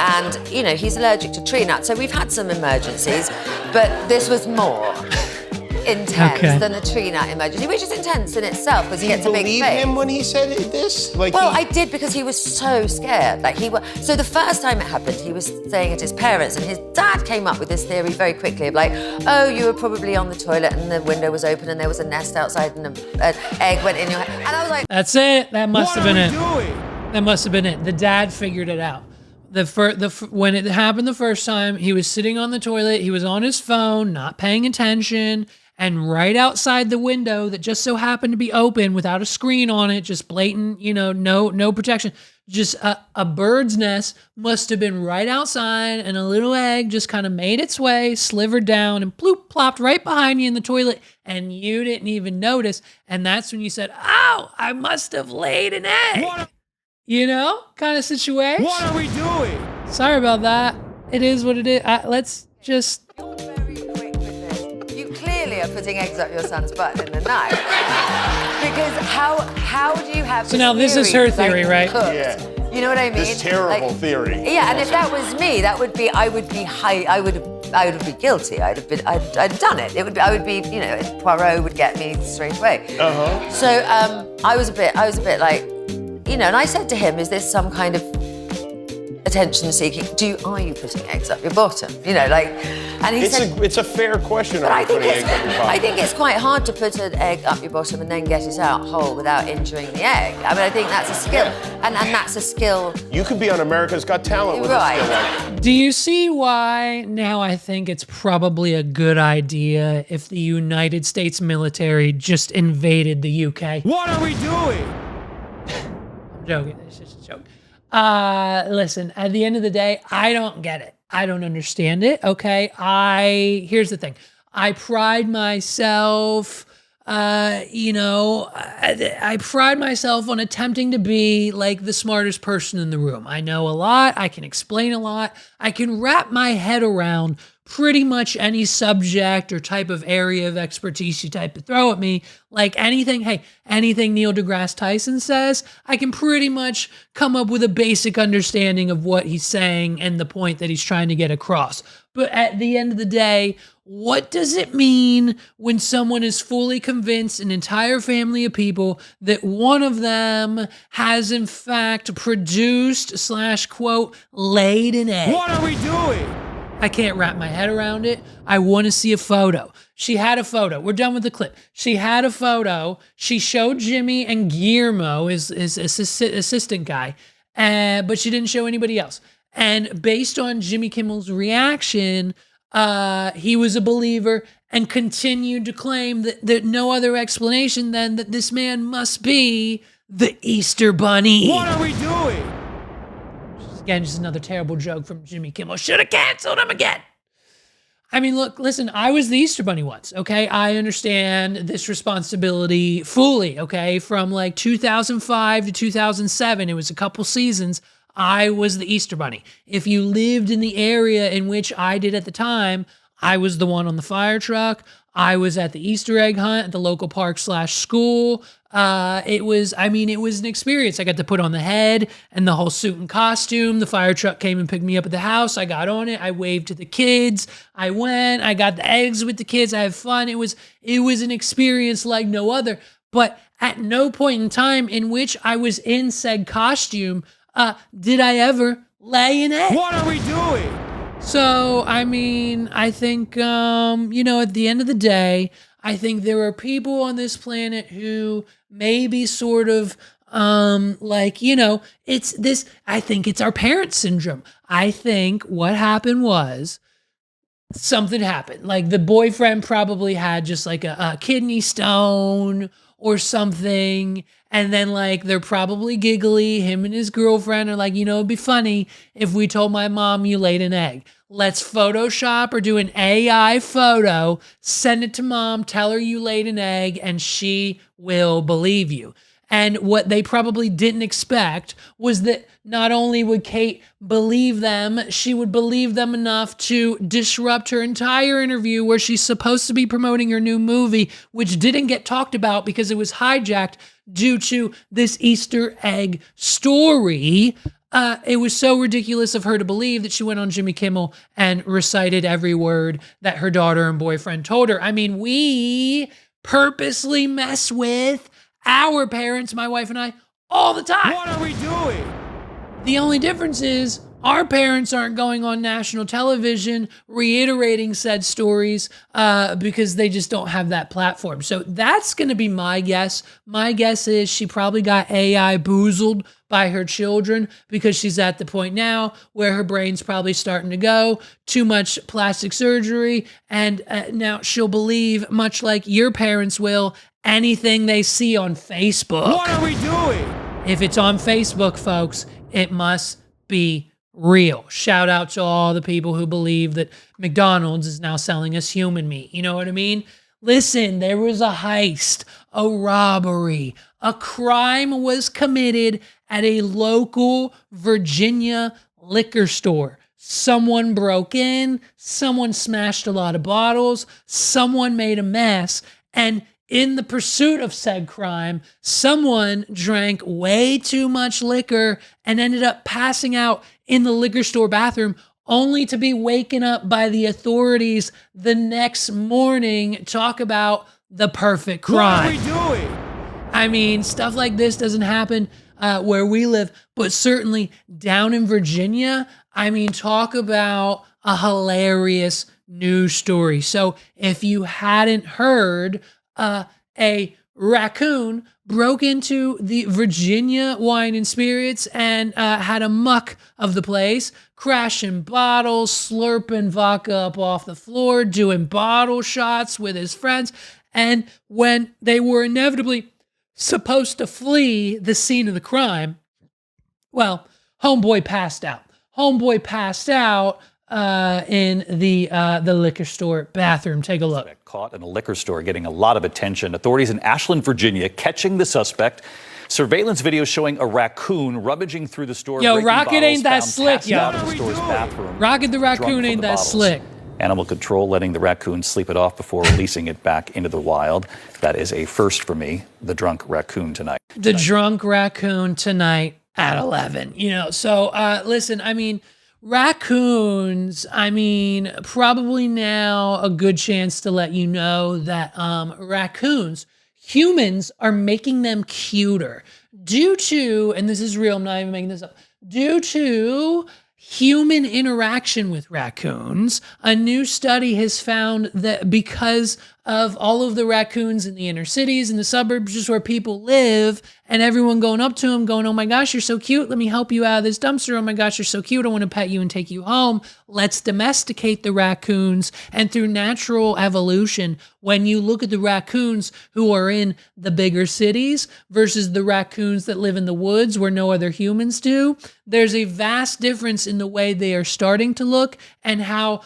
Speaker 6: And, he's allergic to tree nuts. So we've had some emergencies, but this was more intense than the tree nut emergency, which is intense in itself because he gets a big
Speaker 7: believe
Speaker 6: face.
Speaker 7: him when he said this? Like
Speaker 6: Well, I did because he was so scared. So the first time it happened, he was staying at his parents, and his dad came up with this theory very quickly of like, oh, you were probably on the toilet and the window was open and there was a nest outside and an egg went in your head. And I was like,
Speaker 1: That's it. That must
Speaker 3: What
Speaker 1: have been
Speaker 3: are
Speaker 1: it.
Speaker 3: we doing?
Speaker 1: That must have been it. The dad figured it out. When it happened the first time, he was sitting on the toilet. He was on his phone, not paying attention. And right outside the window that just so happened to be open without a screen on it, just blatant, no protection, just a bird's nest must have been right outside, and a little egg just kind of made its way, slivered down, and bloop, plopped right behind you in the toilet, and you didn't even notice. And that's when you said, "Oh, I must have laid an egg." Kind of situation.
Speaker 3: What are we doing?
Speaker 1: Sorry about that. It is what it is. Let's just...
Speaker 6: You're very quick with this. You clearly are putting eggs up your son's butt in the night. Because how do you have
Speaker 1: So now this is her theory, right?
Speaker 6: Cooked?
Speaker 7: Yeah.
Speaker 6: You know what I mean?
Speaker 7: This terrible theory.
Speaker 6: Yeah, and if that was me, I would be guilty. I'd done it. I would be, Poirot would get me straight away.
Speaker 7: Uh-huh.
Speaker 6: So I was a bit like, and I said to him, is this some kind of attention seeking? Are you putting eggs up your bottom? And he said,
Speaker 7: It's a fair question.
Speaker 6: but
Speaker 7: Are you putting eggs up your
Speaker 6: I
Speaker 7: bottom?
Speaker 6: think it's quite hard to put an egg up your bottom and then get it out whole without injuring the egg. I mean, I think that's a skill. And that's a skill.
Speaker 7: You could be on America's Got Talent with
Speaker 6: Right.
Speaker 7: a skill like that.
Speaker 1: Do you see why now I think it's probably a good idea if the United States military just invaded the UK?
Speaker 3: What are we doing?
Speaker 1: I'm joking. It's just a joke. Listen, at the end of the day, I don't get it. I don't understand it, okay? Here's the thing. I pride myself, I pride myself on attempting to be like the smartest person in the room. I know a lot. I can explain a lot. I can wrap my head around pretty much any subject or type of area of expertise you type to throw at me. Like anything Neil deGrasse Tyson says, I can pretty much come up with a basic understanding of what he's saying and the point that he's trying to get across. But at the end of the day, what does it mean when someone is fully convinced, an entire family of people, that one of them has in fact produced / quote, laid an egg?
Speaker 3: What are we doing?
Speaker 1: I can't wrap my head around it. I want to see a photo. She had a photo. We're done with the clip. She had a photo. She showed Jimmy and Guillermo, his assistant guy, but she didn't show anybody else. And based on Jimmy Kimmel's reaction, he was a believer and continued to claim that no other explanation than that this man must be the Easter Bunny.
Speaker 3: What are we doing?
Speaker 1: Again, just another terrible joke from Jimmy Kimmel. Should have canceled him again. I mean, look, listen, I was the Easter Bunny once, okay? I understand this responsibility fully, okay? From like 2005 to 2007, it was a couple seasons, I was the Easter Bunny. If you lived in the area in which I did at the time, I was the one on the fire truck. I was at the Easter egg hunt at the local park / school. It was an experience. I got to put on the head and the whole suit and costume. The fire truck came and picked me up at the house. I got on it. I waved to the kids. I went. I got the eggs with the kids. I had fun. It was an experience like no other. But at no point in time in which I was in said costume, did I ever lay an egg.
Speaker 3: What are we doing?
Speaker 1: So, I mein, I think, at the end of the day, I think there are people on this planet who maybe sort of, it's this, I think it's our parent syndrome. I think what happened was something happened. Like the boyfriend probably had just like a kidney stone or something. And then like, they're probably giggly. Him and his girlfriend are like, it'd be funny if we told my mom you laid an egg. Let's Photoshop or do an AI photo, send it to mom, tell her you laid an egg, and she will believe you. And what they probably didn't expect was that not only would Kate believe them, she would believe them enough to disrupt her entire interview where she's supposed to be promoting her new movie, which didn't get talked about because it was hijacked due to this Easter egg story. It was so ridiculous of her to believe that she went on Jimmy Kimmel and recited every word that her daughter and boyfriend told her. I mean, we purposely mess with our parents, my wife and I, all the time.
Speaker 3: What are we doing?
Speaker 1: The only difference is Our parents aren't going on national television reiterating said stories because they just don't have that platform. So that's going to be my guess. My guess is she probably got AI boozled by her children because she's at the point now where her brain's probably starting to go, too much plastic surgery, and now she'll believe, much like your parents will, anything they see on Facebook.
Speaker 3: What are we doing?
Speaker 1: If it's on Facebook, folks, it must be real. Shout out to all the people who believe that McDonald's is now selling us human meat. You know what I mean? Listen, there was a heist, a robbery, a crime was committed at a local Virginia liquor store. Someone broke in, someone smashed a lot of bottles, someone made a mess, and in the pursuit of said crime, someone drank way too much liquor and ended up passing out in the liquor store bathroom, only to be waken up by the authorities the next morning. Talk about the perfect crime.
Speaker 3: What are we doing?
Speaker 1: I mean, stuff like this doesn't happen where we live, but certainly down in Virginia, I mean, talk about a hilarious news story. So if you hadn't heard, a raccoon broke into the Virginia Wine and Spirits and had a muck of the place, crashing bottles, slurping vodka up off the floor, doing bottle shots with his friends. And when they were inevitably supposed to flee the scene of the crime, well, homeboy passed out. Homeboy passed out in the liquor store bathroom. Take a look.
Speaker 8: Caught in a liquor store, getting a lot of attention. Authorities in Ashland, Virginia, catching the suspect. Surveillance video showing a raccoon rummaging through the store.
Speaker 1: Yo, Rocket ain't that slick, yo.
Speaker 8: Out of the store's bathroom,
Speaker 1: Rocket the raccoon ain't that slick.
Speaker 8: Animal control letting the raccoon sleep it off before releasing it back into the wild. That is a first for me. The drunk raccoon tonight.
Speaker 1: The drunk raccoon tonight at 11. You know, so listen, I mean, raccoons, I mean, probably now a good chance to let you know that raccoons, humans are making them cuter due to, and this is real, I'm not even making this up, due to human interaction with raccoons. A new study has found that because of all of the raccoons in the inner cities and the suburbs, just where people live, and everyone going up to them going, oh my gosh, you're so cute. Let me help you out of this dumpster. Oh my gosh, you're so cute. I want to pet you and take you home. Let's domesticate the raccoons. And through natural evolution, when you look at the raccoons who are in the bigger cities versus the raccoons that live in the woods where no other humans do, there's a vast difference in the way they are starting to look and how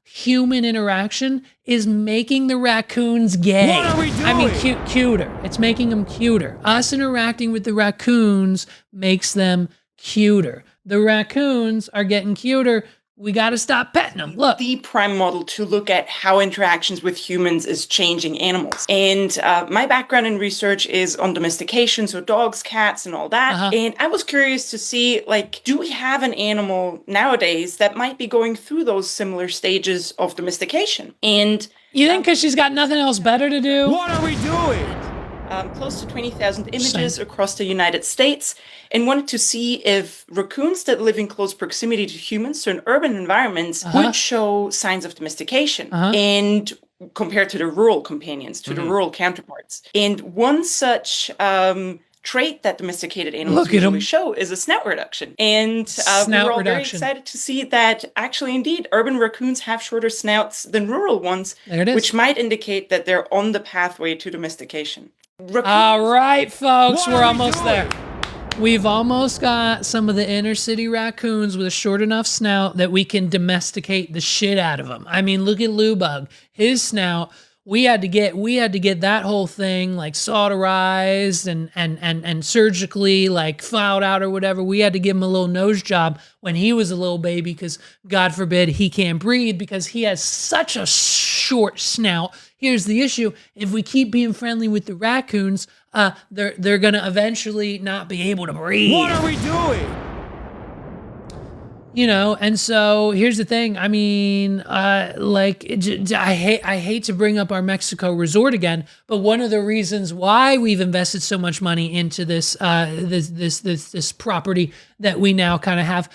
Speaker 1: human interaction is making the raccoons gay.
Speaker 3: What are we doing?
Speaker 1: I mean, cuter. It's making them cuter. Us interacting with the raccoons makes them cuter. The raccoons are getting cuter. We got to stop petting them. Look.
Speaker 9: The prime model to look at how interactions with humans is changing animals. And my background in research is on domestication, so dogs, cats, and all that. And I was curious to see, like, do we have an animal nowadays that might be going through those similar stages of domestication? And
Speaker 1: you think because she's got nothing else better to do?
Speaker 3: What are we doing?
Speaker 9: Close to 20,000 images across the United States, and wanted to see if raccoons that live in close proximity to humans, so in urban environments, would show signs of domestication, and compared to the rural companions, to the rural counterparts. And one such trait that domesticated animals usually show is a snout reduction. And we're all very excited to see that actually, indeed, urban raccoons have shorter snouts than rural ones, which might indicate that they're on the pathway to domestication.
Speaker 1: All right, folks, we're almost there. We've almost got some of the inner city raccoons with a short enough snout that we can domesticate the shit out of them. I mean, look at Lubug. His snout, we had to get that whole thing like solderized and surgically like filed out or whatever. We had to give him a little nose job when he was a little baby because God forbid he can't breathe because he has such a short snout. Here's the issue. If we keep being friendly with the raccoons, they're going to eventually not be able to breathe.
Speaker 3: What are we doing?
Speaker 1: You know, and so here's the thing. I mean, I hate to bring up our Mexico resort again, but one of the reasons why we've invested so much money into this this property that we now kind of have,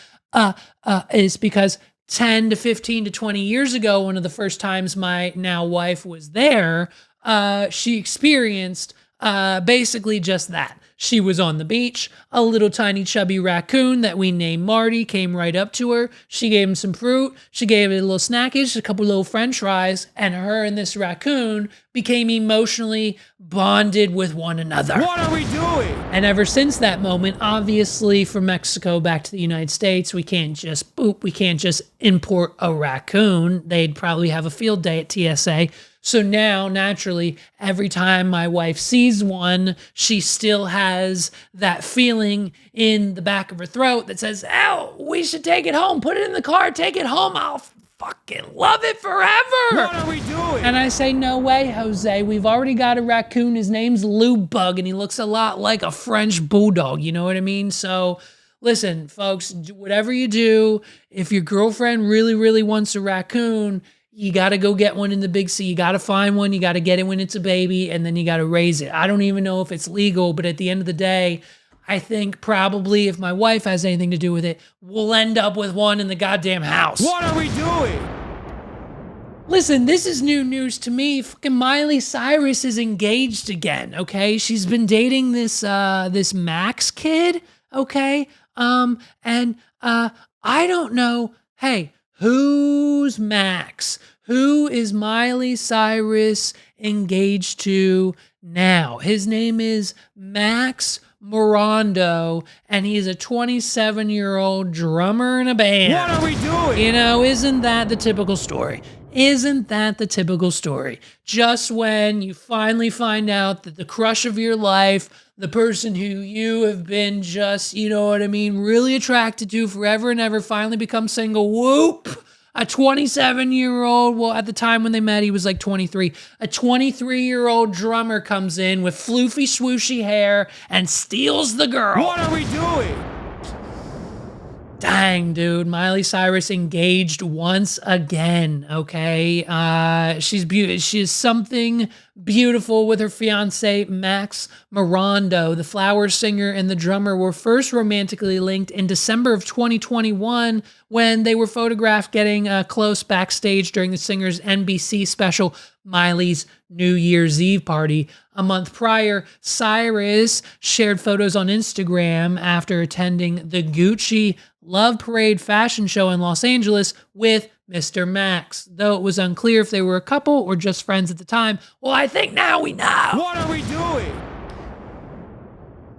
Speaker 1: is because 10 to 15 to 20 years ago, one of the first times my now wife was there, she experienced basically just that. She was on the beach. A little tiny chubby raccoon that we named Marty came right up to her. She gave him some fruit. She gave it a little snackage, a couple little french fries, and her and this raccoon became emotionally bonded with one another.
Speaker 3: What are we doing?
Speaker 1: And ever since that moment, obviously from Mexico back to the United States, we can't just import a raccoon. They'd probably have a field day at TSA. So now, naturally, every time my wife sees one, she still has that feeling in the back of her throat that says, "Oh, we should take it home. Put it in the car. Take it home. I'll fucking love it forever."
Speaker 3: What are we doing?
Speaker 1: And I say, "No way, Jose. We've already got a raccoon. His name's Lou Bug, and he looks a lot like a French bulldog." You know what I mean? So listen, folks, whatever you do, if your girlfriend really, really wants a raccoon, you got to go get one in the big C. You got to find one. You got to get it when it's a baby, and then you got to raise it. I don't even know if it's legal, but at the end of the day, I think probably if my wife has anything to do with it, we'll end up with one in the goddamn house.
Speaker 3: What are we doing?
Speaker 1: Listen, this is new news to me. Fucking Miley Cyrus is engaged again, okay? She's been dating this Max kid, okay? I don't know. Hey, who's Max? Who is Miley Cyrus engaged to now? His name is Max Morando, and he's a 27-year-old drummer in a band.
Speaker 3: What are we doing?
Speaker 1: You know, isn't that the typical story? Isn't that the typical story? Just when you finally find out that the crush of your life, the person who you have been just, you know what I mean, really attracted to forever and ever, finally becomes single, whoop! A 27-year-old, well, at the time when they met, he was like 23. A 23-year-old drummer comes in with floofy, swooshy hair and steals the girl.
Speaker 3: What are we doing?
Speaker 1: Dang, dude, Miley Cyrus engaged once again, okay? She's beautiful. She is something beautiful with her fiance, Max Morando. The flower singer and the drummer were first romantically linked in December of 2021 when they were photographed getting close backstage during the singer's NBC special, Miley's New Year's Eve party. A month prior, Cyrus shared photos on Instagram after attending the Gucci Love Parade fashion show in Los Angeles with Mr. Max, though it was unclear if they were a couple or just friends at the time. Well, I think now we know.
Speaker 3: What are we doing?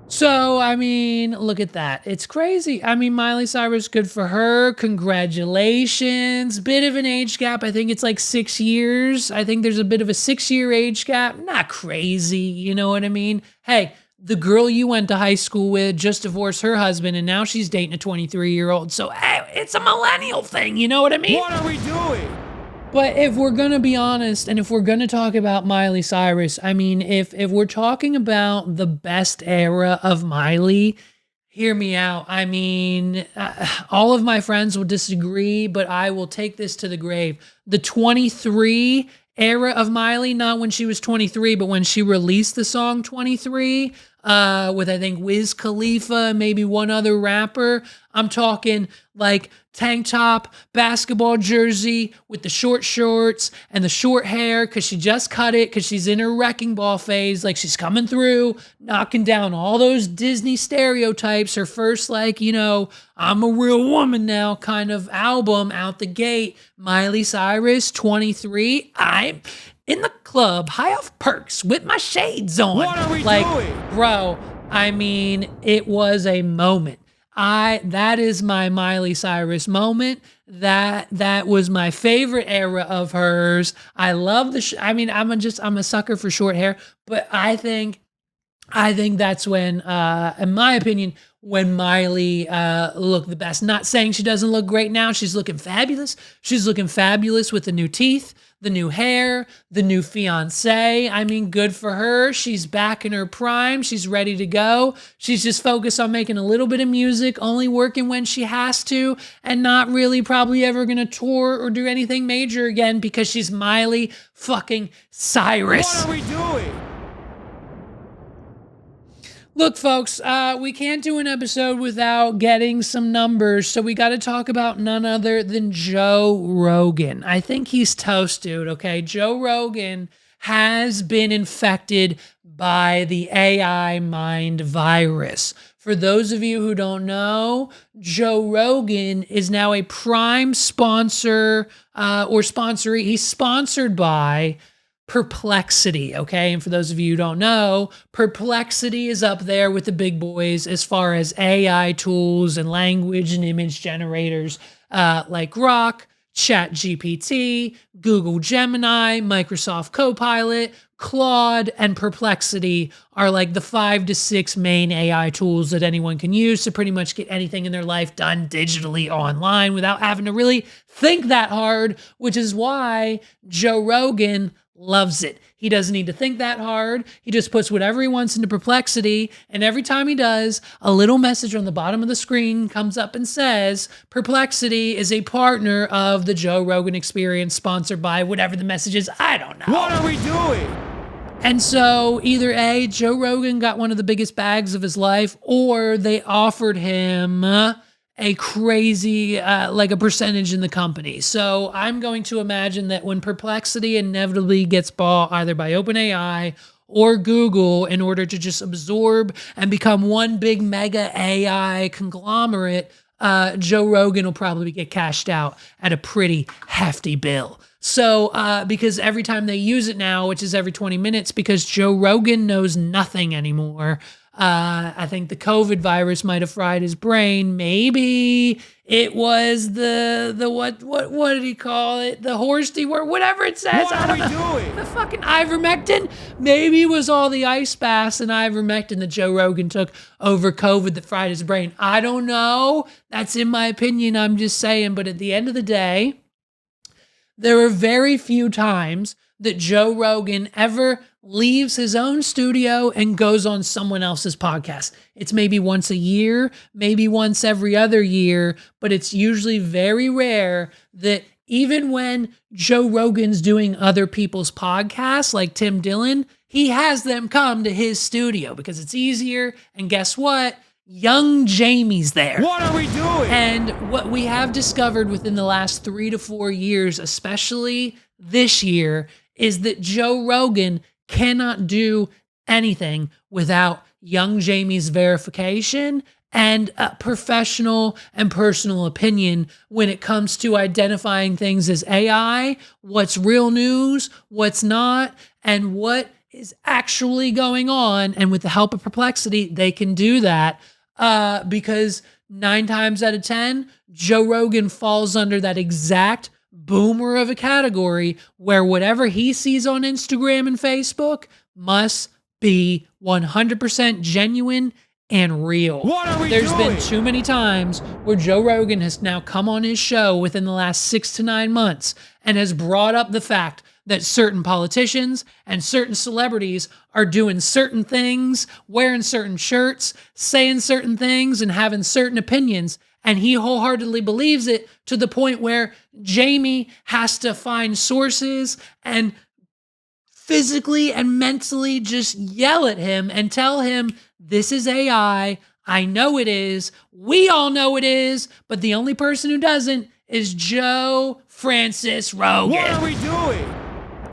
Speaker 1: So, I mean, look at that. It's crazy. I mean, Miley Cyrus, good for her. Congratulations. Bit of an age gap. I think it's like 6 years. I think there's a bit of a 6-year age gap. Not crazy. You know what I mean? Hey, the girl you went to high school with just divorced her husband, and now she's dating a 23-year-old. So, hey, it's a millennial thing. You know what I mean?
Speaker 3: What are we doing?
Speaker 1: But if we're going to be honest, and if we're going to talk about Miley Cyrus, I mean, if we're talking about the best era of Miley, hear me out. I mean, all of my friends will disagree, but I will take this to the grave. The 23 era of Miley, not when she was 23, but when she released the song 23, with I think Wiz Khalifa and maybe one other rapper. I'm talking like tank top, basketball jersey with the short shorts and the short hair because she just cut it because she's in her wrecking ball phase. Like she's coming through, knocking down all those Disney stereotypes. Her first, like, you know, I'm a real woman now kind of album out the gate. Miley Cyrus, 23. I'm in the club, high off perks with my shades on.
Speaker 3: What are we doing?
Speaker 1: Bro, I mean, it was a moment. That is my Miley Cyrus moment. That was my favorite era of hers. I love the I mean, I'm a sucker for short hair, but I think that's when, in my opinion, when Miley looked the best. Not saying she doesn't look great now. She's looking fabulous. She's looking fabulous with the new teeth, the new hair, the new fiance. I mean, good for her. She's back in her prime. She's ready to go. She's just focused on making a little bit of music, only working when she has to, and not really probably ever going to tour or do anything major again because she's Miley fucking Cyrus.
Speaker 3: What are we doing?
Speaker 1: Look, folks, we can't do an episode without getting some numbers, so we got to talk about none other than Joe Rogan. I think he's toast, dude, okay? Joe Rogan has been infected by the AI mind virus. For those of you who don't know, Joe Rogan is now a prime sponsor or sponsoree. He's sponsored by Perplexity, okay? And for those of you who don't know, Perplexity is up there with the big boys as far as AI tools and language and image generators like Grok, ChatGPT, Google Gemini, Microsoft Copilot, Claude, and Perplexity are like the 5 to 6 main AI tools that anyone can use to pretty much get anything in their life done digitally online without having to really think that hard, which is why Joe Rogan loves it. He doesn't need to think that hard. He just puts whatever he wants into Perplexity, and every time he does, a little message on the bottom of the screen comes up and says, Perplexity is a partner of the Joe Rogan Experience, sponsored by whatever the message is. I don't know.
Speaker 3: What are we doing?
Speaker 1: And so either A, Joe Rogan got one of the biggest bags of his life, or they offered him a crazy, like a percentage in the company. So I'm going to imagine that when Perplexity inevitably gets bought either by OpenAI or Google in order to just absorb and become one big mega AI conglomerate, Joe Rogan will probably get cashed out at a pretty hefty bill. So, because every time they use it now, which is every 20 minutes, because Joe Rogan knows nothing anymore. I think the COVID virus might have fried his brain. Maybe it was the what did he call it? The horse or whatever it says.
Speaker 3: What are we doing?
Speaker 1: The fucking ivermectin. Maybe it was all the ice baths and ivermectin that Joe Rogan took over COVID that fried his brain. I don't know. That's in my opinion. I'm just saying. But at the end of the day, there are very few times that Joe Rogan ever leaves his own studio and goes on someone else's podcast. It's maybe once a year, maybe once every other year, but it's usually very rare that even when Joe Rogan's doing other people's podcasts, like Tim Dillon, he has them come to his studio because it's easier. And guess what? Young Jamie's there.
Speaker 3: What are we doing?
Speaker 1: And what we have discovered within the last 3 to 4 years, especially this year, is that Joe Rogan cannot do anything without young Jamie's verification and professional and personal opinion when it comes to identifying things as AI, what's real news, what's not, and what is actually going on. And with the help of Perplexity, they can do that because 9 times out of 10, Joe Rogan falls under that exact boomer of a category where whatever he sees on Instagram and Facebook must be 100% genuine and real.
Speaker 3: What are we
Speaker 1: There's
Speaker 3: doing?
Speaker 1: been too many times where Joe Rogan has now come on his show within the last 6 to 9 months and has brought up the fact that certain politicians and certain celebrities are doing certain things, wearing certain shirts, saying certain things, and having certain opinions. And he wholeheartedly believes it to the point where Jamie has to find sources and physically and mentally just yell at him and tell him, this is AI. I know it is. We all know it is. But the only person who doesn't is Joe Francis Rogan.
Speaker 3: What are we doing?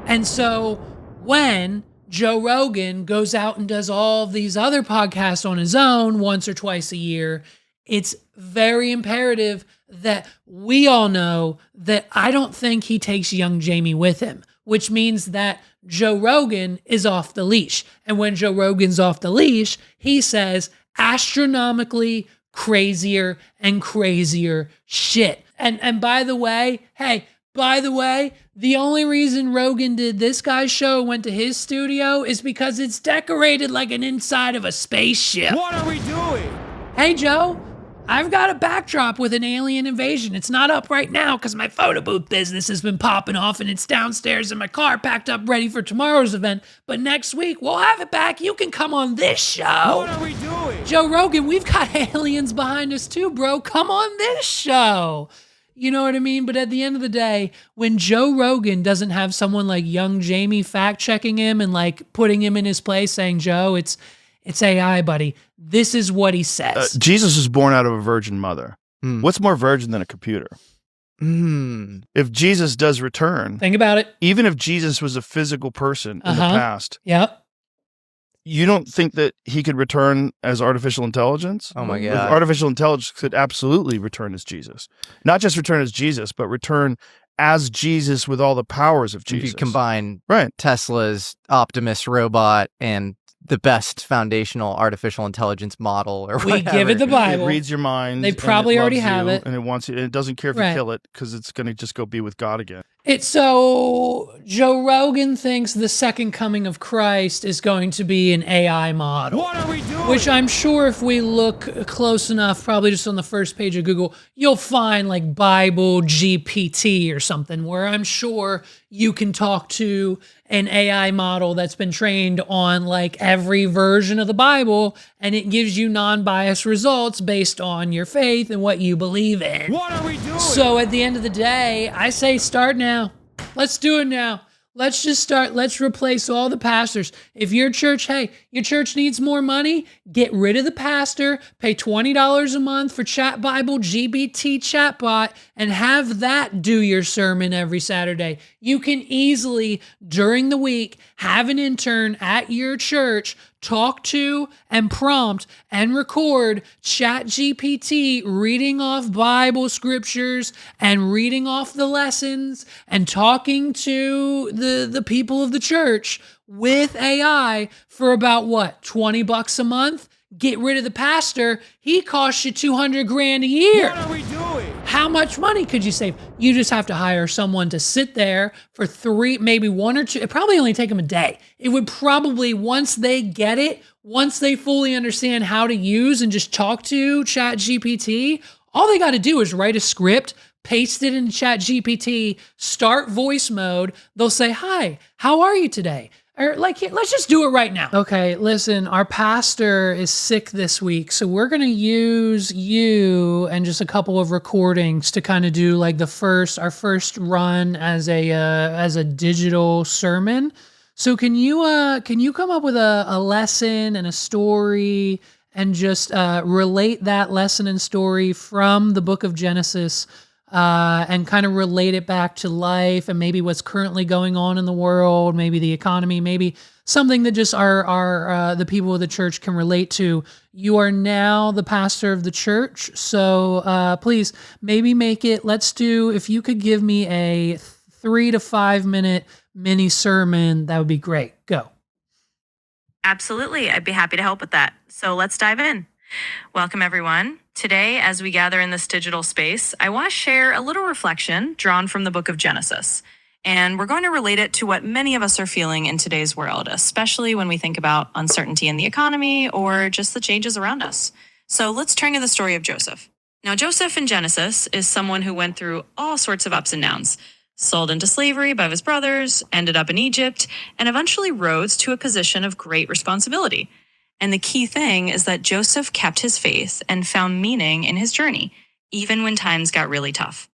Speaker 1: And so when Joe Rogan goes out and does all of these other podcasts on his own once or twice a year, it's very imperative that we all know that I don't think he takes young Jamie with him, which means that Joe Rogan is off the leash. And when Joe Rogan's off the leash, he says astronomically crazier and crazier shit. And by the way, the only reason Rogan did this guy's show, went to his studio, is because it's decorated like an inside of a spaceship.
Speaker 3: What are we doing?
Speaker 1: Hey, Joe, I've got a backdrop with an alien invasion. It's not up right now because my photo booth business has been popping off and it's downstairs in my car packed up ready for tomorrow's event. But next week, we'll have it back. You can come on this show.
Speaker 3: What are we doing?
Speaker 1: Joe Rogan, we've got aliens behind us too, bro. Come on this show. You know what I mean? But at the end of the day, when Joe Rogan doesn't have someone like young Jamie fact checking him and like putting him in his place saying, Joe, It's AI, buddy. This is what he says.
Speaker 10: Jesus was born out of a virgin mother. What's more virgin than a computer? If Jesus does return,
Speaker 1: think about it.
Speaker 10: Even if Jesus was a physical person in the past, you don't think that he could return as artificial intelligence?
Speaker 11: Oh my God.
Speaker 10: Artificial intelligence could absolutely return as Jesus. Not just return as Jesus, but return as Jesus with all the powers of Jesus.
Speaker 11: If you combine Tesla's Optimus robot and the best foundational artificial intelligence model or whatever.
Speaker 1: We give it the Bible.
Speaker 10: It reads your mind.
Speaker 1: They probably already have it.
Speaker 10: And it wants you, and it doesn't care if you kill it because it's going to just go be with God again.
Speaker 1: It's so Joe Rogan thinks the second coming of Christ is going to be an AI model.
Speaker 3: What are we doing?
Speaker 1: Which I'm sure if we look close enough, probably just on the first page of Google, you'll find like Bible GPT or something where I'm sure you can talk to an AI model that's been trained on like every version of the Bible, and it gives you non-biased results based on your faith and what you believe in.
Speaker 3: What are we doing?
Speaker 1: So at the end of the day, I say start now. Let's do it now. Let's just start. Let's replace all the pastors. If your church, hey, your church needs more money, get rid of the pastor, pay $20 a month for Chat Bible GBT chatbot, and have that do your sermon every Saturday. You can easily, during the week, have an intern at your church talk to and prompt and record Chat GPT reading off Bible scriptures and reading off the lessons and talking to the people of the church with AI for about what, $20 a month? Get rid of the pastor. He costs you $200,000 a year.
Speaker 3: What are we doing?
Speaker 1: How much money could you save? You just have to hire someone to sit there for 3, maybe 1 or 2. It probably only take them a day. It would probably, once they get it, once they fully understand how to use and just talk to Chat GPT, all they got to do is write a script, paste it in Chat GPT, start voice mode. They'll say, "Hi, how are you today?" Or like, let's just do it right now. Okay, listen, our pastor is sick this week, so we're gonna use you and just a couple of recordings to kind of do like our first run as a digital sermon. So can you come up with a lesson and a story and just relate that lesson and story from the book of Genesis and kind of relate it back to life and maybe what's currently going on in the world, maybe the economy, maybe something that just the people of the church can relate to. You are now the pastor of the church, so please maybe make it, if you could give me a 3 to 5 minute mini sermon, that would be great. Go.
Speaker 12: Absolutely. I'd be happy to help with that. So let's dive in. Welcome, everyone. Today, as we gather in this digital space, I want to share a little reflection drawn from the book of Genesis. And we're going to relate it to what many of us are feeling in today's world, especially when we think about uncertainty in the economy or just the changes around us. So let's turn to the story of Joseph. Now, Joseph in Genesis is someone who went through all sorts of ups and downs. Sold into slavery by his brothers, ended up in Egypt, and eventually rose to a position of great responsibility. And the key thing is that Joseph kept his faith and found meaning in his journey, even when times got really tough.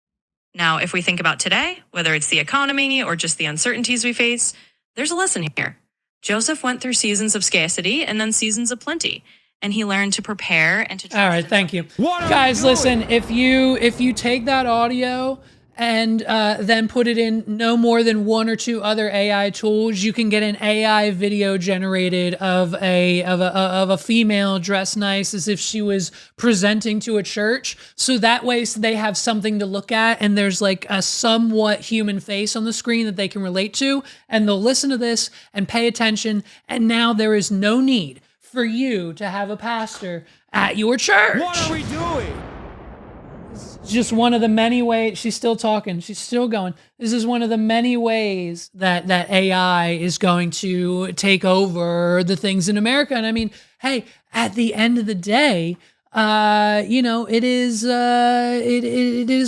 Speaker 12: Now, if we think about today, whether it's the economy or just the uncertainties we face, there's a lesson here. Joseph went through seasons of scarcity and then seasons of plenty, and he learned to prepare and to trust.
Speaker 1: All right, thank you. Guys, listen, if you take that audio and then put it in no more than 1 or 2 other AI tools, you can get an AI video generated of a female dressed nice as if she was presenting to a church. So that way they have something to look at and there's like a somewhat human face on the screen that they can relate to, and they'll listen to this and pay attention. And now there is no need for you to have a pastor at your church.
Speaker 3: What are we doing?
Speaker 1: Just one of the many ways. She's still talking. She's still going. This is one of the many ways that AI is going to take over the things in America. And I mean, hey, at the end of the day, it is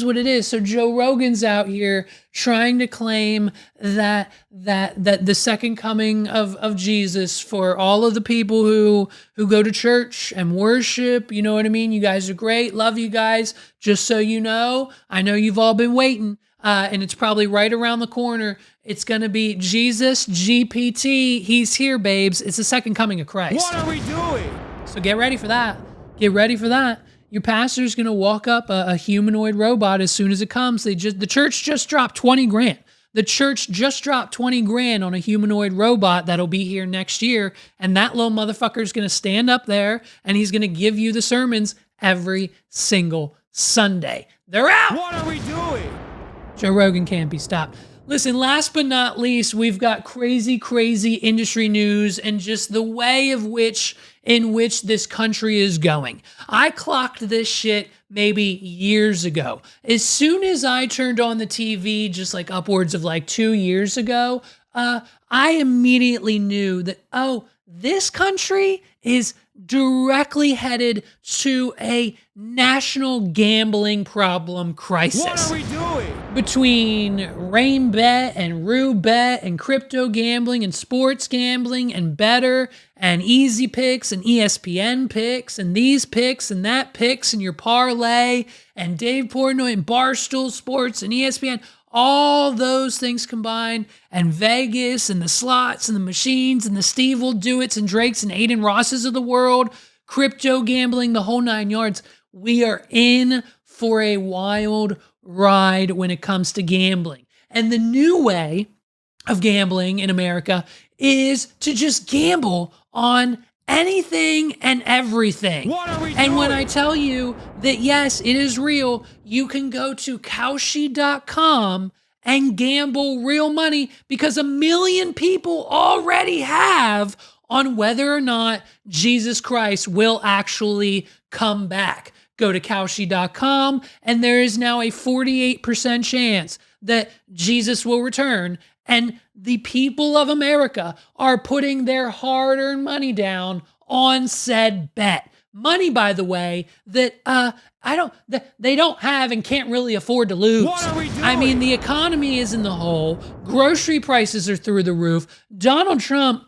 Speaker 1: what it is. So Joe Rogan's out here trying to claim that the second coming of Jesus for all of the people who go to church and worship, you know what I mean? You guys are great. Love you guys. Just so you know, I know you've all been waiting. and it's probably right around the corner. It's going to be Jesus GPT. He's here, babes. It's the second coming of Christ.
Speaker 3: What are we doing?
Speaker 1: So get ready for that. Get ready for that. Your pastor's going to walk up a humanoid robot as soon as it comes. The church just dropped 20 grand. The church just dropped 20 grand on a humanoid robot that'll be here next year. And that little motherfucker's going to stand up there and he's going to give you the sermons every single Sunday. They're out.
Speaker 3: What are we doing?
Speaker 1: Joe Rogan can't be stopped. Listen, last but not least, we've got crazy, crazy industry news and just the way in which this country is going. I clocked this shit maybe years ago. As soon as I turned on the TV, just like upwards of like 2 years ago, I immediately knew that, this country is directly headed to a national gambling problem crisis.
Speaker 3: What are we doing?
Speaker 1: Between Rain Bet and Rue Bet and crypto gambling and sports gambling and Better and Easy Picks and ESPN Picks and these picks and that picks and your parlay and Dave Portnoy and Barstool Sports and ESPN, all those things combined, and Vegas and the slots and the machines and the Steve Will Do It's and Drakes and Aiden Rosses of the world, crypto gambling, the whole 9 yards. We are in for a wild ride when it comes to gambling. And the new way of gambling in America is to just gamble on anything and everything.
Speaker 3: What are we
Speaker 1: and
Speaker 3: doing?
Speaker 1: when I tell you that, yes, it is real, you can go to Kalshi.com and gamble real money because 1 million people already have on whether or not Jesus Christ will actually come back. Go to Kalshi.com and there is now a 48% chance that Jesus will return. And the people of America are putting their hard-earned money down on said bet. Money, by the way, that they don't have and can't really afford to lose.
Speaker 3: What are we doing?
Speaker 1: I mean, the economy is in the hole. Grocery prices are through the roof. Donald Trump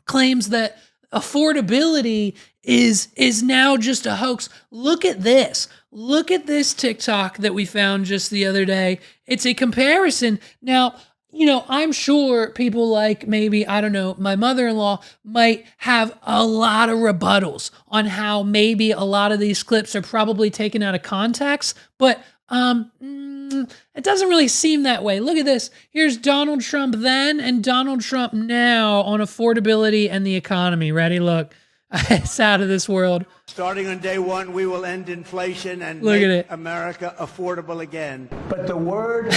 Speaker 1: claims that affordability is now just a hoax. Look at this. Look at this TikTok that we found just the other day. It's a comparison. Now, I'm sure people like maybe, I don't know, my mother-in-law might have a lot of rebuttals on how maybe a lot of these clips are probably taken out of context, but it doesn't really seem that way. Look at this. Here's Donald Trump then and Donald Trump now on affordability and the economy. Ready? Look, it's out of this world.
Speaker 13: Starting on day one, we will end inflation and
Speaker 1: Look at
Speaker 13: make
Speaker 1: it.
Speaker 13: America affordable again. But the word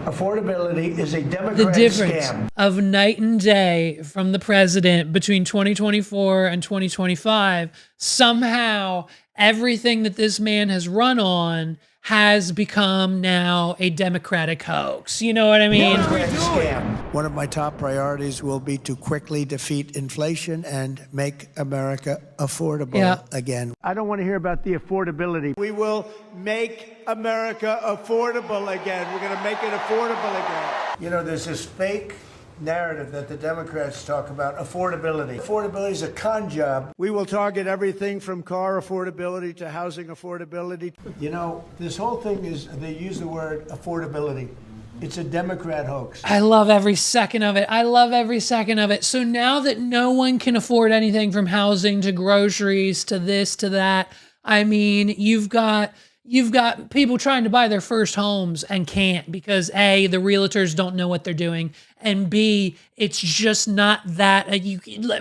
Speaker 13: affordability is a
Speaker 1: The
Speaker 13: Democrat
Speaker 1: difference
Speaker 13: scam.
Speaker 1: of night and day from the president between 2024 and 2025, somehow everything that this man has run on has become now a Democratic hoax. You know what I mean?
Speaker 13: Democrat scam. One of my top priorities will be to quickly defeat inflation and make America affordable again. I don't want to hear about the affordability. We will make America affordable again. We're going to make it affordable again. There's this fake narrative that the Democrats talk about affordability. Affordability is a con job. We will target everything from car affordability to housing affordability. This whole thing is, they use the word affordability. It's a Democrat hoax.
Speaker 1: I love every second of it. I love every second of it. So now that no one can afford anything from housing to groceries to this to that, I mean, you've got people trying to buy their first homes and can't because A, the realtors don't know what they're doing, and B, it's just not that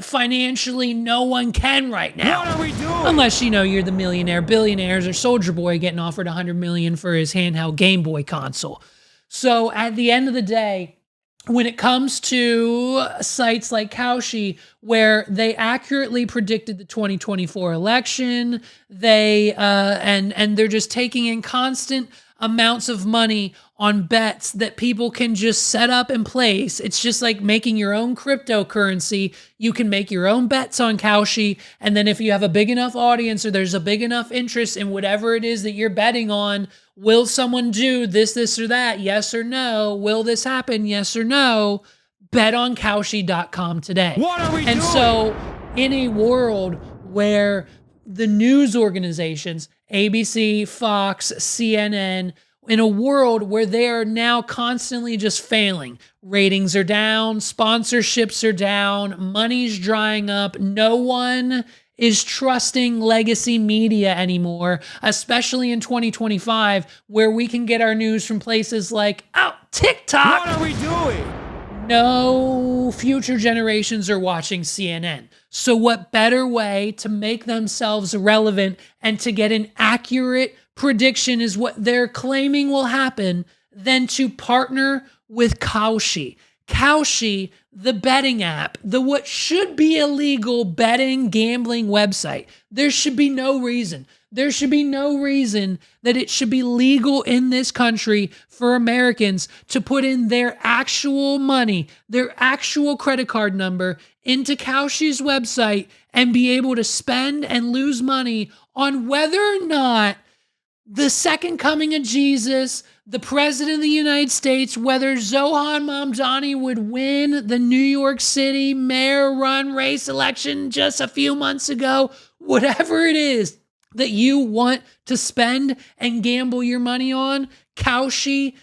Speaker 1: financially no one can right now.
Speaker 3: What are we doing?
Speaker 1: Unless you're the millionaire, billionaires, or Soulja Boy getting offered $100 million for his handheld Game Boy console. So at the end of the day, when it comes to sites like Kalshi, where they accurately predicted the 2024 election, they and they're just taking in constant amounts of money on bets that people can just set up in place. It's just like making your own cryptocurrency. You can make your own bets on Kalshi, and then if you have a big enough audience or there's a big enough interest in whatever it is that you're betting on, will someone do this, or that? Yes or no? Will this happen? Yes or no? Bet on Kalshi.com today.
Speaker 3: What are we doing?
Speaker 1: And so in a world where the news organizations, ABC, Fox, CNN, in a world where they are now constantly just failing. Ratings are down, sponsorships are down, money's drying up. No one is trusting legacy media anymore, especially in 2025, where we can get our news from places like, TikTok.
Speaker 3: What are we doing?
Speaker 1: No future generations are watching CNN. So what better way to make themselves relevant and to get an accurate prediction is what they're claiming will happen than to partner with Kalshi. Kalshi, the betting app, the what should be illegal betting gambling website. There should be no reason. There should be no reason that it should be legal in this country for Americans to put in their actual money, their actual credit card number into Kalshi's website and be able to spend and lose money on whether or not the second coming of Jesus, the president of the United States, whether Zohan Mamdani would win the New York City mayor run race election just a few months ago, whatever it is that you want to spend and gamble your money on, Kalshi.com.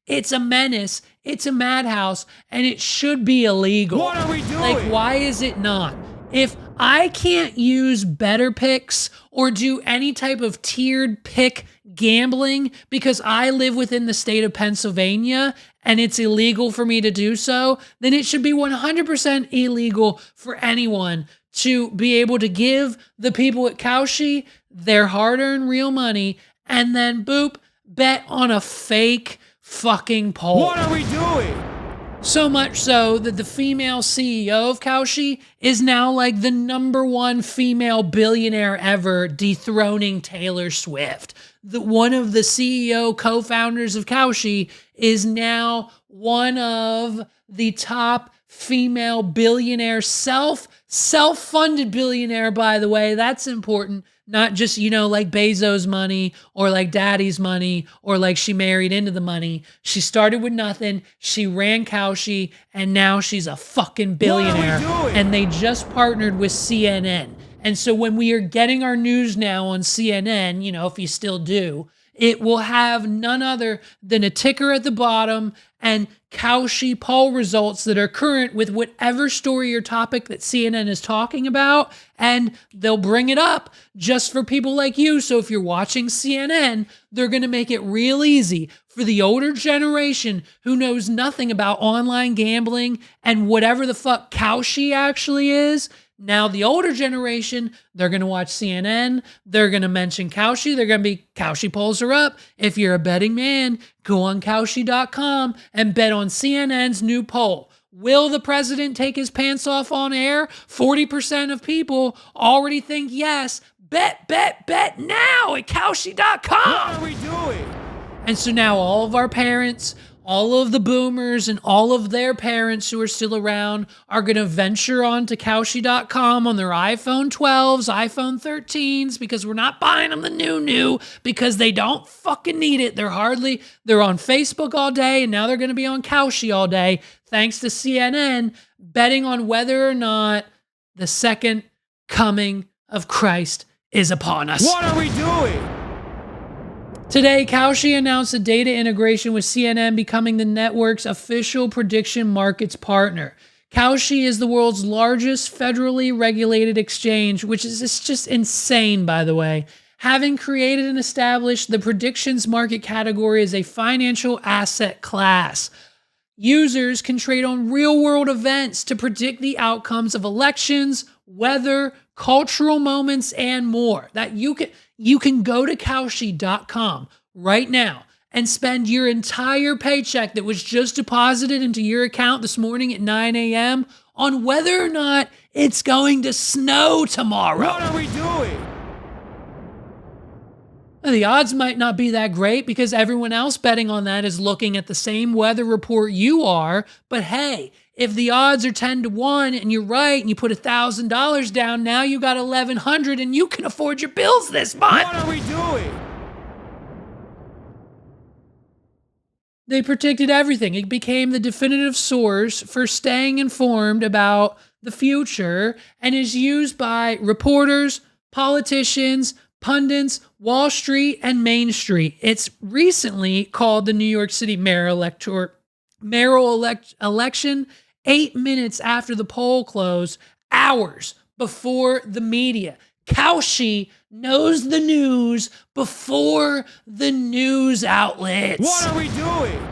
Speaker 1: It's a menace, it's a madhouse, and it should be illegal.
Speaker 3: What are we doing?
Speaker 1: Like, why is it not? If I can't use Better Picks or do any type of tiered pick gambling because I live within the state of Pennsylvania and it's illegal for me to do so, then it should be 100% illegal for anyone to be able to give the people at Kalshi their hard-earned real money and then, boop, bet on a fake fucking poll.
Speaker 3: What are we doing?
Speaker 1: So much so that the female CEO of Kalshi is now like the #1 female billionaire ever, dethroning Taylor Swift. One of the CEO co-founders of Kalshi is now one of the top female billionaire, self-funded billionaire, by the way. That's important. Not just, like Bezos' money or like daddy's money or like she married into the money. She started with nothing. She ran Kalshi and now she's a fucking billionaire. And they just partnered with CNN. And so when we are getting our news now on CNN, if you still do, it will have none other than a ticker at the bottom and Kalshi poll results that are current with whatever story or topic that CNN is talking about, and they'll bring it up just for people like you. So if you're watching CNN, they're going to make it real easy for the older generation who knows nothing about online gambling and whatever the fuck Kalshi actually is. Now, the older generation, they're going to watch CNN. They're going to mention Kalshi. They're going to be, Kalshi polls are up. If you're a betting man, go on Kalshi.com and bet on CNN's new poll. Will the president take his pants off on air? 40% of people already think yes. Bet now at Kalshi.com.
Speaker 3: What are we doing?
Speaker 1: And so now all of our parents, all of the boomers and all of their parents who are still around are going to venture onto Kalshi.com on their iPhone 12s, iPhone 13s, because we're not buying them the new because they don't fucking need it. They're on Facebook all day and now they're going to be on Kalshi all day thanks to CNN betting on whether or not the second coming of Christ is upon us.
Speaker 3: What are we doing?
Speaker 1: Today, Kalshi announced a data integration with CNN, becoming the network's official prediction markets partner. Kalshi is the world's largest federally regulated exchange, which is just insane, by the way. Having created and established the predictions market category as a financial asset class. Users can trade on real-world events to predict the outcomes of elections, weather, cultural moments, and more. That you can go to Kalshi.com right now and spend your entire paycheck that was just deposited into your account this morning at 9 a.m. on whether or not it's going to snow tomorrow.
Speaker 3: What are we doing?
Speaker 1: The odds might not be that great because everyone else betting on that is looking at the same weather report you are. But hey, if the odds are 10-1 and you're right and you put $1,000 down, now you got $1,100 and you can afford your bills this month.
Speaker 3: What are we doing?
Speaker 1: They predicted everything. It became the definitive source for staying informed about the future and is used by reporters, politicians, pundits, Wall Street, and Main Street. It's recently called the New York City mayoral election 8 minutes after the poll closed, hours before the media. Kaushi knows the news before the news outlets.
Speaker 3: What are we doing?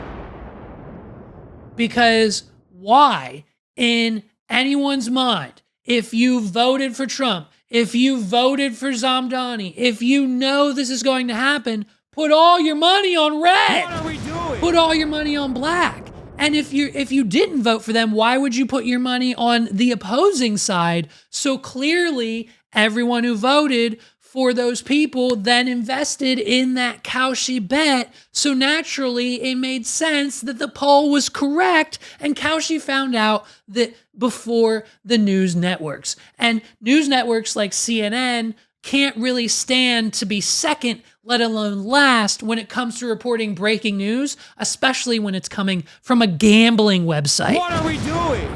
Speaker 1: Because why, in anyone's mind, if you voted for Trump, if you voted for Zamdani, if you know this is going to happen, put all your money on red.
Speaker 3: What are we doing?
Speaker 1: Put all your money on black. And if you didn't vote for them, why would you put your money on the opposing side? So clearly, everyone who voted for those people then invested in that Kaushi bet. So naturally, it made sense that the poll was correct, and Kaushi found out that before the news networks. And news networks like CNN can't really stand to be second, let alone last, when it comes to reporting breaking news, especially when it's coming from a gambling website.
Speaker 3: What are we doing?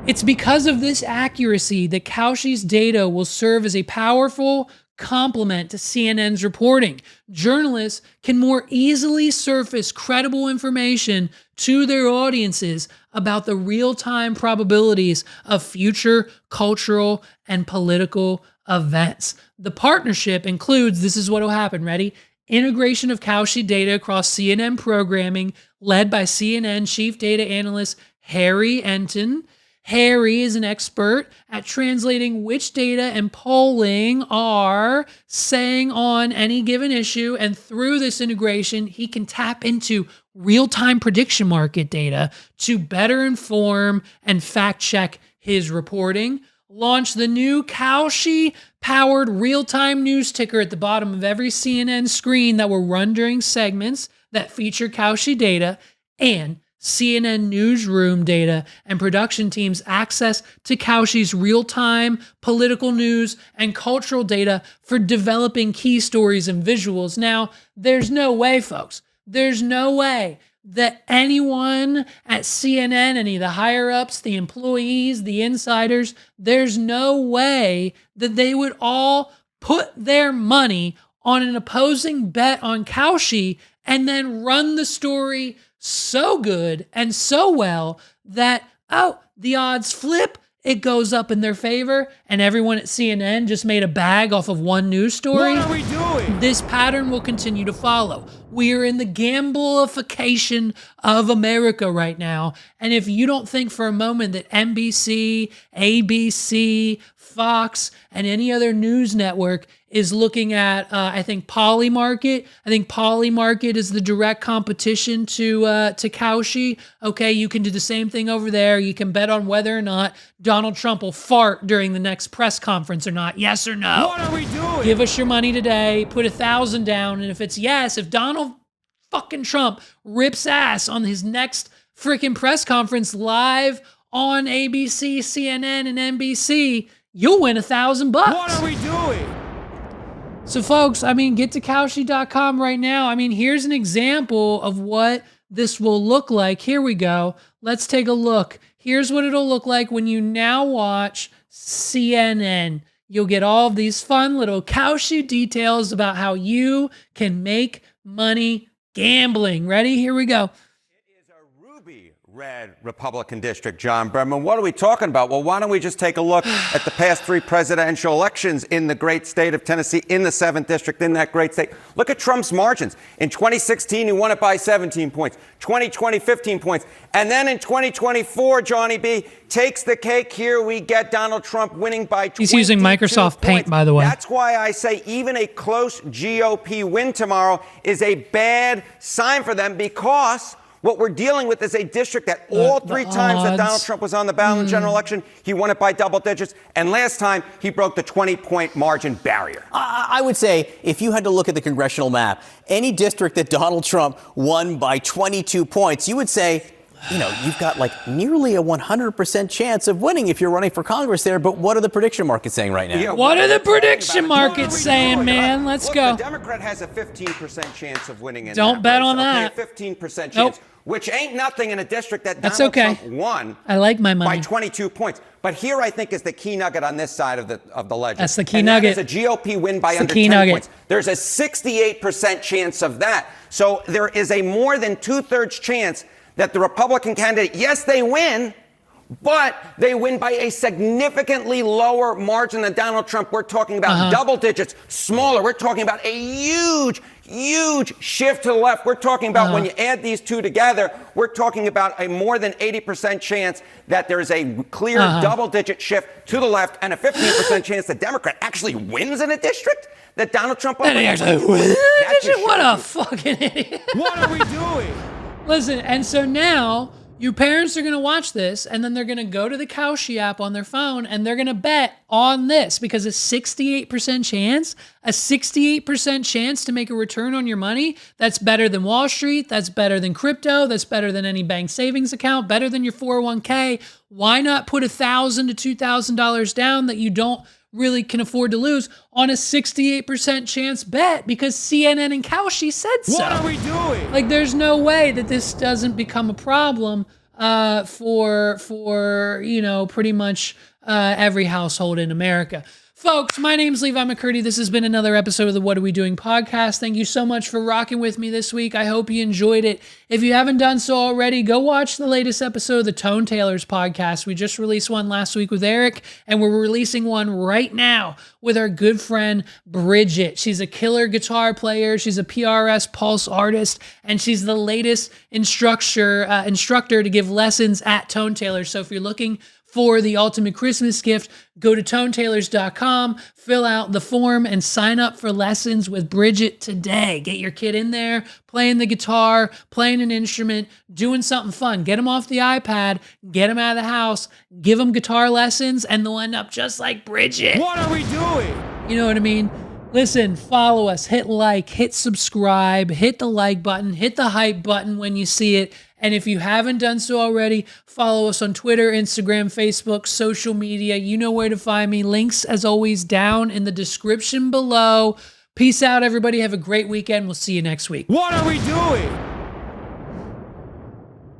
Speaker 1: It's because of this accuracy that Kaushi's data will serve as a powerful complement to CNN's reporting. Journalists can more easily surface credible information to their audiences about the real-time probabilities of future cultural and political events. The partnership includes, this is what will happen, ready? Integration of Kaushi data across CNN programming led by CNN Chief Data Analyst Harry Enton. Harry is an expert at translating which data and polling are saying on any given issue, and through this integration, he can tap into real-time prediction market data to better inform and fact-check his reporting. Launch the new Kaushi-powered real-time news ticker at the bottom of every CNN screen that will run during segments that feature Kaushi data, and CNN newsroom data and production teams access to Kaushi's real-time political news and cultural data for developing key stories and visuals. Now, there's no way, folks, there's no way that anyone at CNN, any of the higher-ups, the employees, the insiders, there's no way that they would all put their money on an opposing bet on Kaushi and then run the story so good and so well that, oh, the odds flip, it goes up in their favor, and everyone at CNN just made a bag off of one news story.
Speaker 3: What are we doing?
Speaker 1: This pattern will continue to follow. We are in the gambleification of America right now, and if you don't think for a moment that NBC, ABC, Fox, and any other news network is looking at, I think, Polymarket. I think Polymarket is the direct competition to Kaushi. Okay, you can do the same thing over there. You can bet on whether or not Donald Trump will fart during the next press conference or not. Yes or no?
Speaker 3: What are we doing?
Speaker 1: Give us your money today. Put $1,000 down, and if it's yes, if Donald fucking Trump rips ass on his next freaking press conference live on ABC, CNN, and NBC, you'll win $1,000.
Speaker 3: What are we doing?
Speaker 1: So folks, I mean, get to Kaushi.com right now. I mean, here's an example of what this will look like. Here we go. Let's take a look. Here's what it'll look like when you now watch CNN. You'll get all of these fun little Kaushi details about how you can make money gambling. Ready? Here we go.
Speaker 14: Red Republican district, John Berman. What are we talking about? Well, why don't we just take a look at the past 3 presidential elections in the great state of Tennessee, in the 7th district, in that great state. Look at Trump's margins. In 2016, he won it by 17 points. 2020, 15 points. And then in 2024, Johnny B, takes the cake. Here we get Donald Trump winning by 22
Speaker 1: He's using Microsoft Paint, by the way.
Speaker 14: That's why I say even a close GOP win tomorrow is a bad sign for them, because what we're dealing with is a district that all 3 times that Donald Trump was on the ballot in the general election, he won it by double digits. And last time, he broke the 20-point margin barrier.
Speaker 15: I would say, if you had to look at the congressional map, any district that Donald Trump won by 22 points, you would say you've got like nearly a 100% chance of winning if you're running for Congress there. But what are the prediction markets saying right now?
Speaker 14: Yeah,
Speaker 1: what are the prediction markets saying, man? Let's go.
Speaker 14: The Democrat has a 15% chance of winning in
Speaker 1: Don't
Speaker 14: that
Speaker 1: bet
Speaker 14: race.
Speaker 1: on that.
Speaker 14: Okay, a 15% chance,
Speaker 1: Nope.
Speaker 14: which ain't nothing in a district that
Speaker 1: That's
Speaker 14: Donald
Speaker 1: okay.
Speaker 14: Trump won.
Speaker 1: I like my money.
Speaker 14: By 22 points. But here I think is the key nugget on this side of the ledger.
Speaker 1: That's the key
Speaker 14: and
Speaker 1: nugget.
Speaker 14: That is a GOP win by
Speaker 1: That's
Speaker 14: under
Speaker 1: the key
Speaker 14: 10
Speaker 1: nugget.
Speaker 14: points. There's a 68% chance of that. So there is a more than 2/3 chance that the Republican candidate, yes, they win, but they win by a significantly lower margin than Donald Trump. We're talking about double digits, smaller. We're talking about a huge shift to the left. We're talking about when you add these two together, we're talking about a more than 80% chance that there is a clear double-digit shift to the left and a 15% chance the Democrat actually wins in a district that Donald Trump won.
Speaker 1: And he actually wins. What a fucking idiot.
Speaker 3: What are we doing?
Speaker 1: Listen, and so now your parents are going to watch this, and then they're going to go to the Kalshi app on their phone, and they're going to bet on this because a 68% chance to make a return on your money, that's better than Wall Street, that's better than crypto, that's better than any bank savings account, better than your 401k. Why not put $1,000 to $2,000 down that you don't really can afford to lose on a 68% chance bet because CNN and Kalshi said so.
Speaker 3: What are we doing?
Speaker 1: Like, there's no way that this doesn't become a problem for pretty much every household in America. Folks, my name's Levi McCurdy. This has been another episode of the What Are We Doing podcast. Thank you so much for rocking with me this week. I hope you enjoyed it. If you haven't done so already, go watch the latest episode of the Tone Tailors podcast. We just released one last week with Eric, and we're releasing one right now with our good friend Bridget. She's a killer guitar player. She's a PRS Pulse artist, and she's the latest instructor to give lessons at Tone Tailors. So if you're looking for the ultimate Christmas gift, go to tonetailors.com, fill out the form, and sign up for lessons with Bridget today. Get your kid in there, playing the guitar, playing an instrument, doing something fun. Get them off the iPad, get them out of the house, give them guitar lessons, and they'll end up just like Bridget.
Speaker 3: What are we doing?
Speaker 1: You know what I mean? Listen, follow us, hit like, hit subscribe, hit the like button, hit the hype button when you see it. And if you haven't done so already, follow us on Twitter, Instagram, Facebook, social media. You know where to find me. Links, as always, down in the description below. Peace out, everybody. Have a great weekend. We'll see you next week.
Speaker 3: What are we doing?